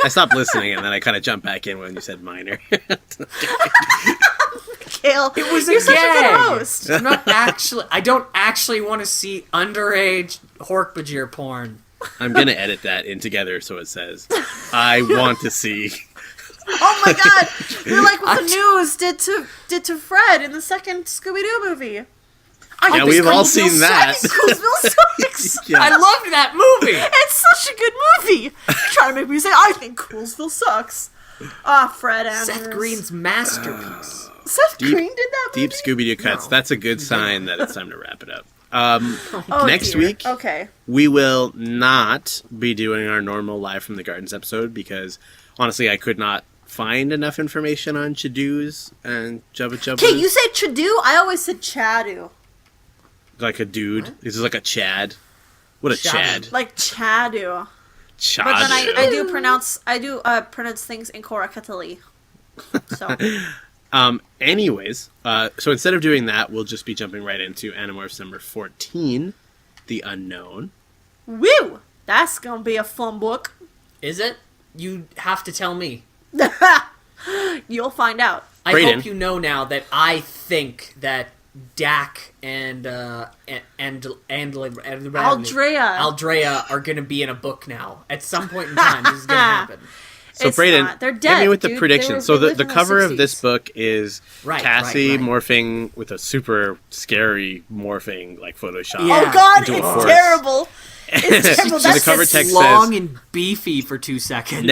Speaker 2: I stopped listening and then I kind of jumped back in when you said minor.
Speaker 3: Kale,
Speaker 4: It was
Speaker 3: you're
Speaker 4: a
Speaker 3: such a good
Speaker 4: gag.
Speaker 3: host.
Speaker 4: I don't actually want to see underage Hork-Bajir porn.
Speaker 2: I'm going to edit that in together so it says, I want to see.
Speaker 3: Oh my god! You're like what the news did to Fred in the second Scooby-Doo movie.
Speaker 2: Yeah, we've all seen that.
Speaker 3: Coolsville sucks.
Speaker 2: Yeah.
Speaker 4: I loved that movie.
Speaker 3: It's such a good movie. You're trying to make me say I think Coolsville sucks. Ah, Fred Andrews.
Speaker 4: Seth Green's masterpiece.
Speaker 3: Seth Green did that movie?
Speaker 2: Deep Scooby-Doo cuts.
Speaker 4: No.
Speaker 2: That's a good sign that it's time to wrap it up.
Speaker 3: Oh,
Speaker 2: Next
Speaker 3: dear.
Speaker 2: week,
Speaker 3: Okay.
Speaker 2: we will not be doing our normal Live from the Gardens episode because, honestly, I could not find enough information on Chadoos and Jubba Jubba.
Speaker 3: Okay, you say Chadu? I always said Chadu.
Speaker 2: Like a dude. This is like a Chad. What a
Speaker 4: Chad.
Speaker 2: Chad.
Speaker 3: Like Chadu.
Speaker 2: Chad.
Speaker 3: But then I do pronounce things incorrectly. So
Speaker 2: Anyways, so instead of doing that, we'll just be jumping right into Animorphs number 14, The Unknown.
Speaker 3: woo! That's gonna be a fun book.
Speaker 4: Is it? You have to tell me.
Speaker 3: You'll find out.
Speaker 4: I
Speaker 2: Brayden.
Speaker 4: hope you know now that I think that Dak and Aldrea are going to be in a book now. At some point in time, this is going to happen.
Speaker 2: So
Speaker 3: It's
Speaker 2: Brayden,
Speaker 3: not. They're dead,
Speaker 2: hit me with the
Speaker 3: dude.
Speaker 2: prediction.
Speaker 3: They
Speaker 2: So
Speaker 3: lived
Speaker 2: the
Speaker 3: in the
Speaker 2: cover of
Speaker 3: 60s.
Speaker 2: this book is
Speaker 4: Right,
Speaker 2: Cassie
Speaker 4: right.
Speaker 2: morphing with a super scary morphing like Photoshop.
Speaker 4: Yeah.
Speaker 3: Oh god,
Speaker 2: into a
Speaker 3: it's
Speaker 2: horse.
Speaker 3: terrible. It's terrible.
Speaker 2: So the
Speaker 3: That's
Speaker 2: cover
Speaker 3: just
Speaker 2: text
Speaker 4: Long
Speaker 2: says,
Speaker 4: and beefy for 2 seconds.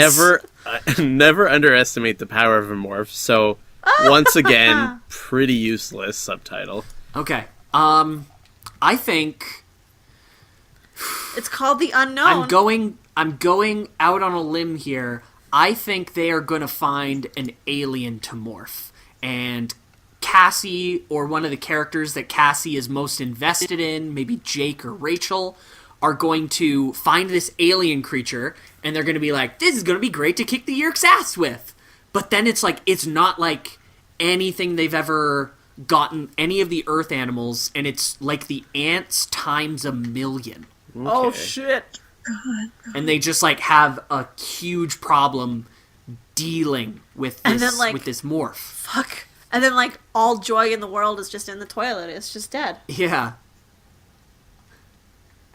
Speaker 2: never underestimate the power of a morph. So once again, pretty useless subtitle.
Speaker 4: Okay. I think
Speaker 3: It's called The Unknown.
Speaker 4: I'm going out on a limb here. I think they are going to find an alien to morph. And Cassie, or one of the characters that Cassie is most invested in, maybe Jake or Rachel, are going to find this alien creature, and they're going to be like, this is going to be great to kick the Yeerk's ass with. But then it's like, it's not like anything they've ever gotten, any of the Earth animals, and it's like the ants times 1,000,000.
Speaker 3: Oh
Speaker 2: Okay.
Speaker 3: shit.
Speaker 4: And they just like have a huge problem dealing with
Speaker 3: And
Speaker 4: this
Speaker 3: then, like-
Speaker 4: with this morph.
Speaker 3: Fuck. And then like all joy in the world is just in the toilet. It's just dead.
Speaker 4: Yeah.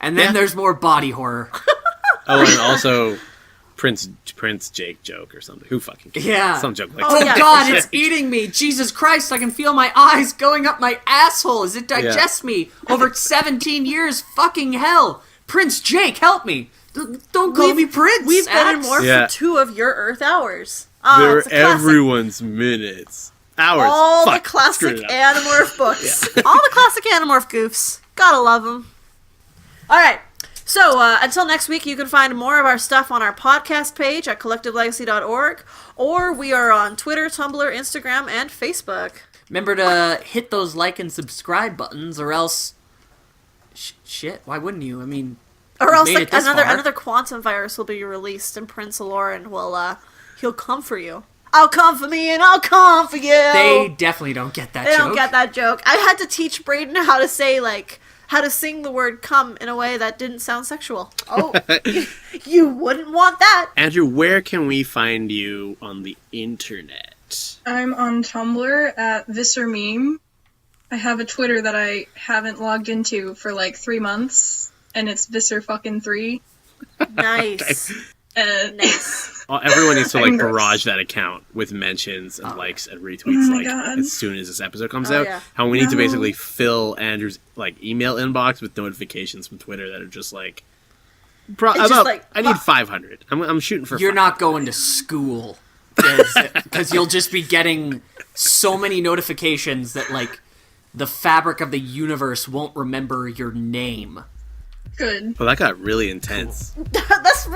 Speaker 4: And then
Speaker 2: Yeah.
Speaker 4: there's more body horror.
Speaker 2: Oh, and also Prince Jake joke or something. Who fucking cares?
Speaker 4: Yeah.
Speaker 2: Some joke like
Speaker 3: Oh,
Speaker 2: that.
Speaker 3: yeah.
Speaker 4: God, it's eating me. Jesus Christ, I can feel my eyes going up my asshole as it digests me over 17 years. Fucking hell. Prince Jake, help me. Don't call me Prince.
Speaker 3: We've been in
Speaker 4: Axe.
Speaker 3: more
Speaker 2: Yeah.
Speaker 3: for 2 of your Earth hours.
Speaker 2: They're
Speaker 3: It's a classic.
Speaker 2: everyone's minutes. Hours.
Speaker 3: All
Speaker 2: Fuck,
Speaker 3: the classic
Speaker 2: screwed it up.
Speaker 3: Animorph books. All the classic Animorph goofs. Gotta love them. Alright. So, until next week, you can find more of our stuff on our podcast page at collectivelegacy.org, or we are on Twitter, Tumblr, Instagram, and Facebook.
Speaker 4: Remember to hit those like and subscribe buttons, or else... Shit, why wouldn't you? I mean...
Speaker 3: Or else,
Speaker 4: made
Speaker 3: like,
Speaker 4: it this
Speaker 3: another
Speaker 4: far.
Speaker 3: quantum virus will be released, and Prince Aloran will, he'll come for you. I'll come for me, and I'll come for you!
Speaker 4: They definitely don't get that
Speaker 3: They
Speaker 4: joke.
Speaker 3: don't get that joke. I had to teach Braden how to say, like, how to sing the word come in a way that didn't sound sexual. Oh, you wouldn't want that.
Speaker 2: Andrew, where can we find you on the internet?
Speaker 5: I'm on Tumblr at Visser Meme. I have a Twitter that I haven't logged into for like 3 months, and it's Visser fucking 3.
Speaker 3: Nice.
Speaker 5: And
Speaker 3: Nice.
Speaker 2: Well, everyone needs to like
Speaker 5: Gross.
Speaker 2: barrage that account with mentions and likes and retweets
Speaker 5: Oh my
Speaker 2: like
Speaker 5: God.
Speaker 2: as soon as this episode comes
Speaker 3: Oh,
Speaker 2: out.
Speaker 3: yeah.
Speaker 2: How we need to
Speaker 5: No.
Speaker 2: basically fill Andrew's like email inbox with notifications from Twitter that are just like,
Speaker 3: just like,
Speaker 2: I need 500. I'm shooting for.
Speaker 4: You're
Speaker 2: 500.
Speaker 4: not going to school. Because you'll just be getting so many notifications that, like, the fabric of the universe won't remember your name.
Speaker 5: Good.
Speaker 2: Well, that got really intense.
Speaker 3: That's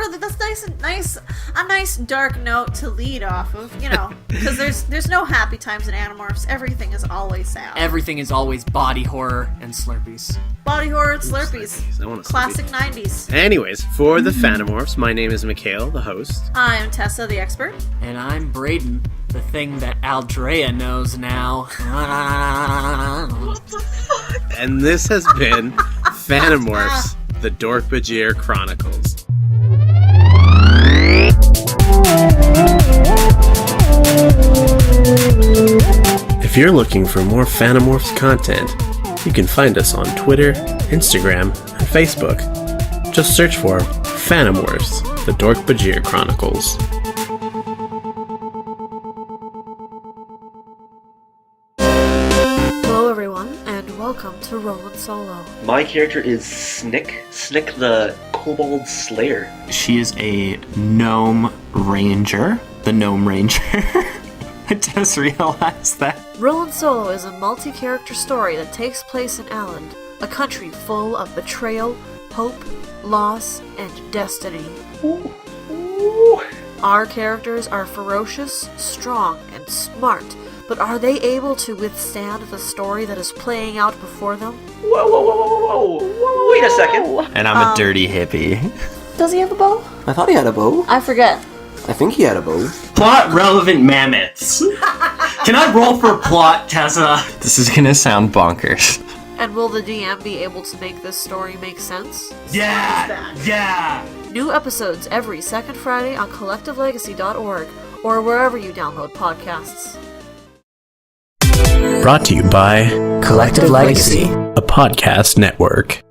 Speaker 3: nice. A nice dark note to lead off of, because there's no happy times in Animorphs. Everything is always sad.
Speaker 4: Everything is always body horror and Slurpees.
Speaker 3: Body horror and Slurpees.
Speaker 2: I want a
Speaker 3: Classic
Speaker 2: Slurpee.
Speaker 3: 90s.
Speaker 2: Anyways, for the Fanimorphs, my name is Mikhail, the host.
Speaker 3: I am Tessa, the expert.
Speaker 4: And I'm Braden, the thing that Aldrea knows now.
Speaker 5: What the fuck?
Speaker 2: And this has been Fanimorphs, the Dork-Bajir Chronicles. If you're looking for more Fanimorphs content, you can find us on Twitter, Instagram, and Facebook. Just search for Fanimorphs, the Dork-Bajir Chronicles.
Speaker 3: Hello, everyone, and welcome to Rollin' Solo.
Speaker 6: My character is Snick the Kobold Slayer.
Speaker 7: She is a gnome ranger. The gnome ranger. I just realized that.
Speaker 3: Rollin' Solo is a multi-character story that takes place in Alland, a country full of betrayal, hope, loss, and destiny. Our characters are ferocious, strong, and smart, but are they able to withstand the story that is playing out before them?
Speaker 6: Whoa. Wait a second.
Speaker 7: And I'm a dirty hippie.
Speaker 3: Does he have a bow?
Speaker 8: I thought he had a bow.
Speaker 3: I forget.
Speaker 8: I think he had a bow.
Speaker 7: Plot relevant mammoths. Can I roll for plot, Tessa? This is gonna sound bonkers.
Speaker 3: And will the DM be able to make this story make sense?
Speaker 7: Yeah!
Speaker 3: New episodes every second Friday on collectivelegacy.org or wherever you download podcasts.
Speaker 2: Brought to you by
Speaker 4: Collective Legacy.
Speaker 2: a podcast network.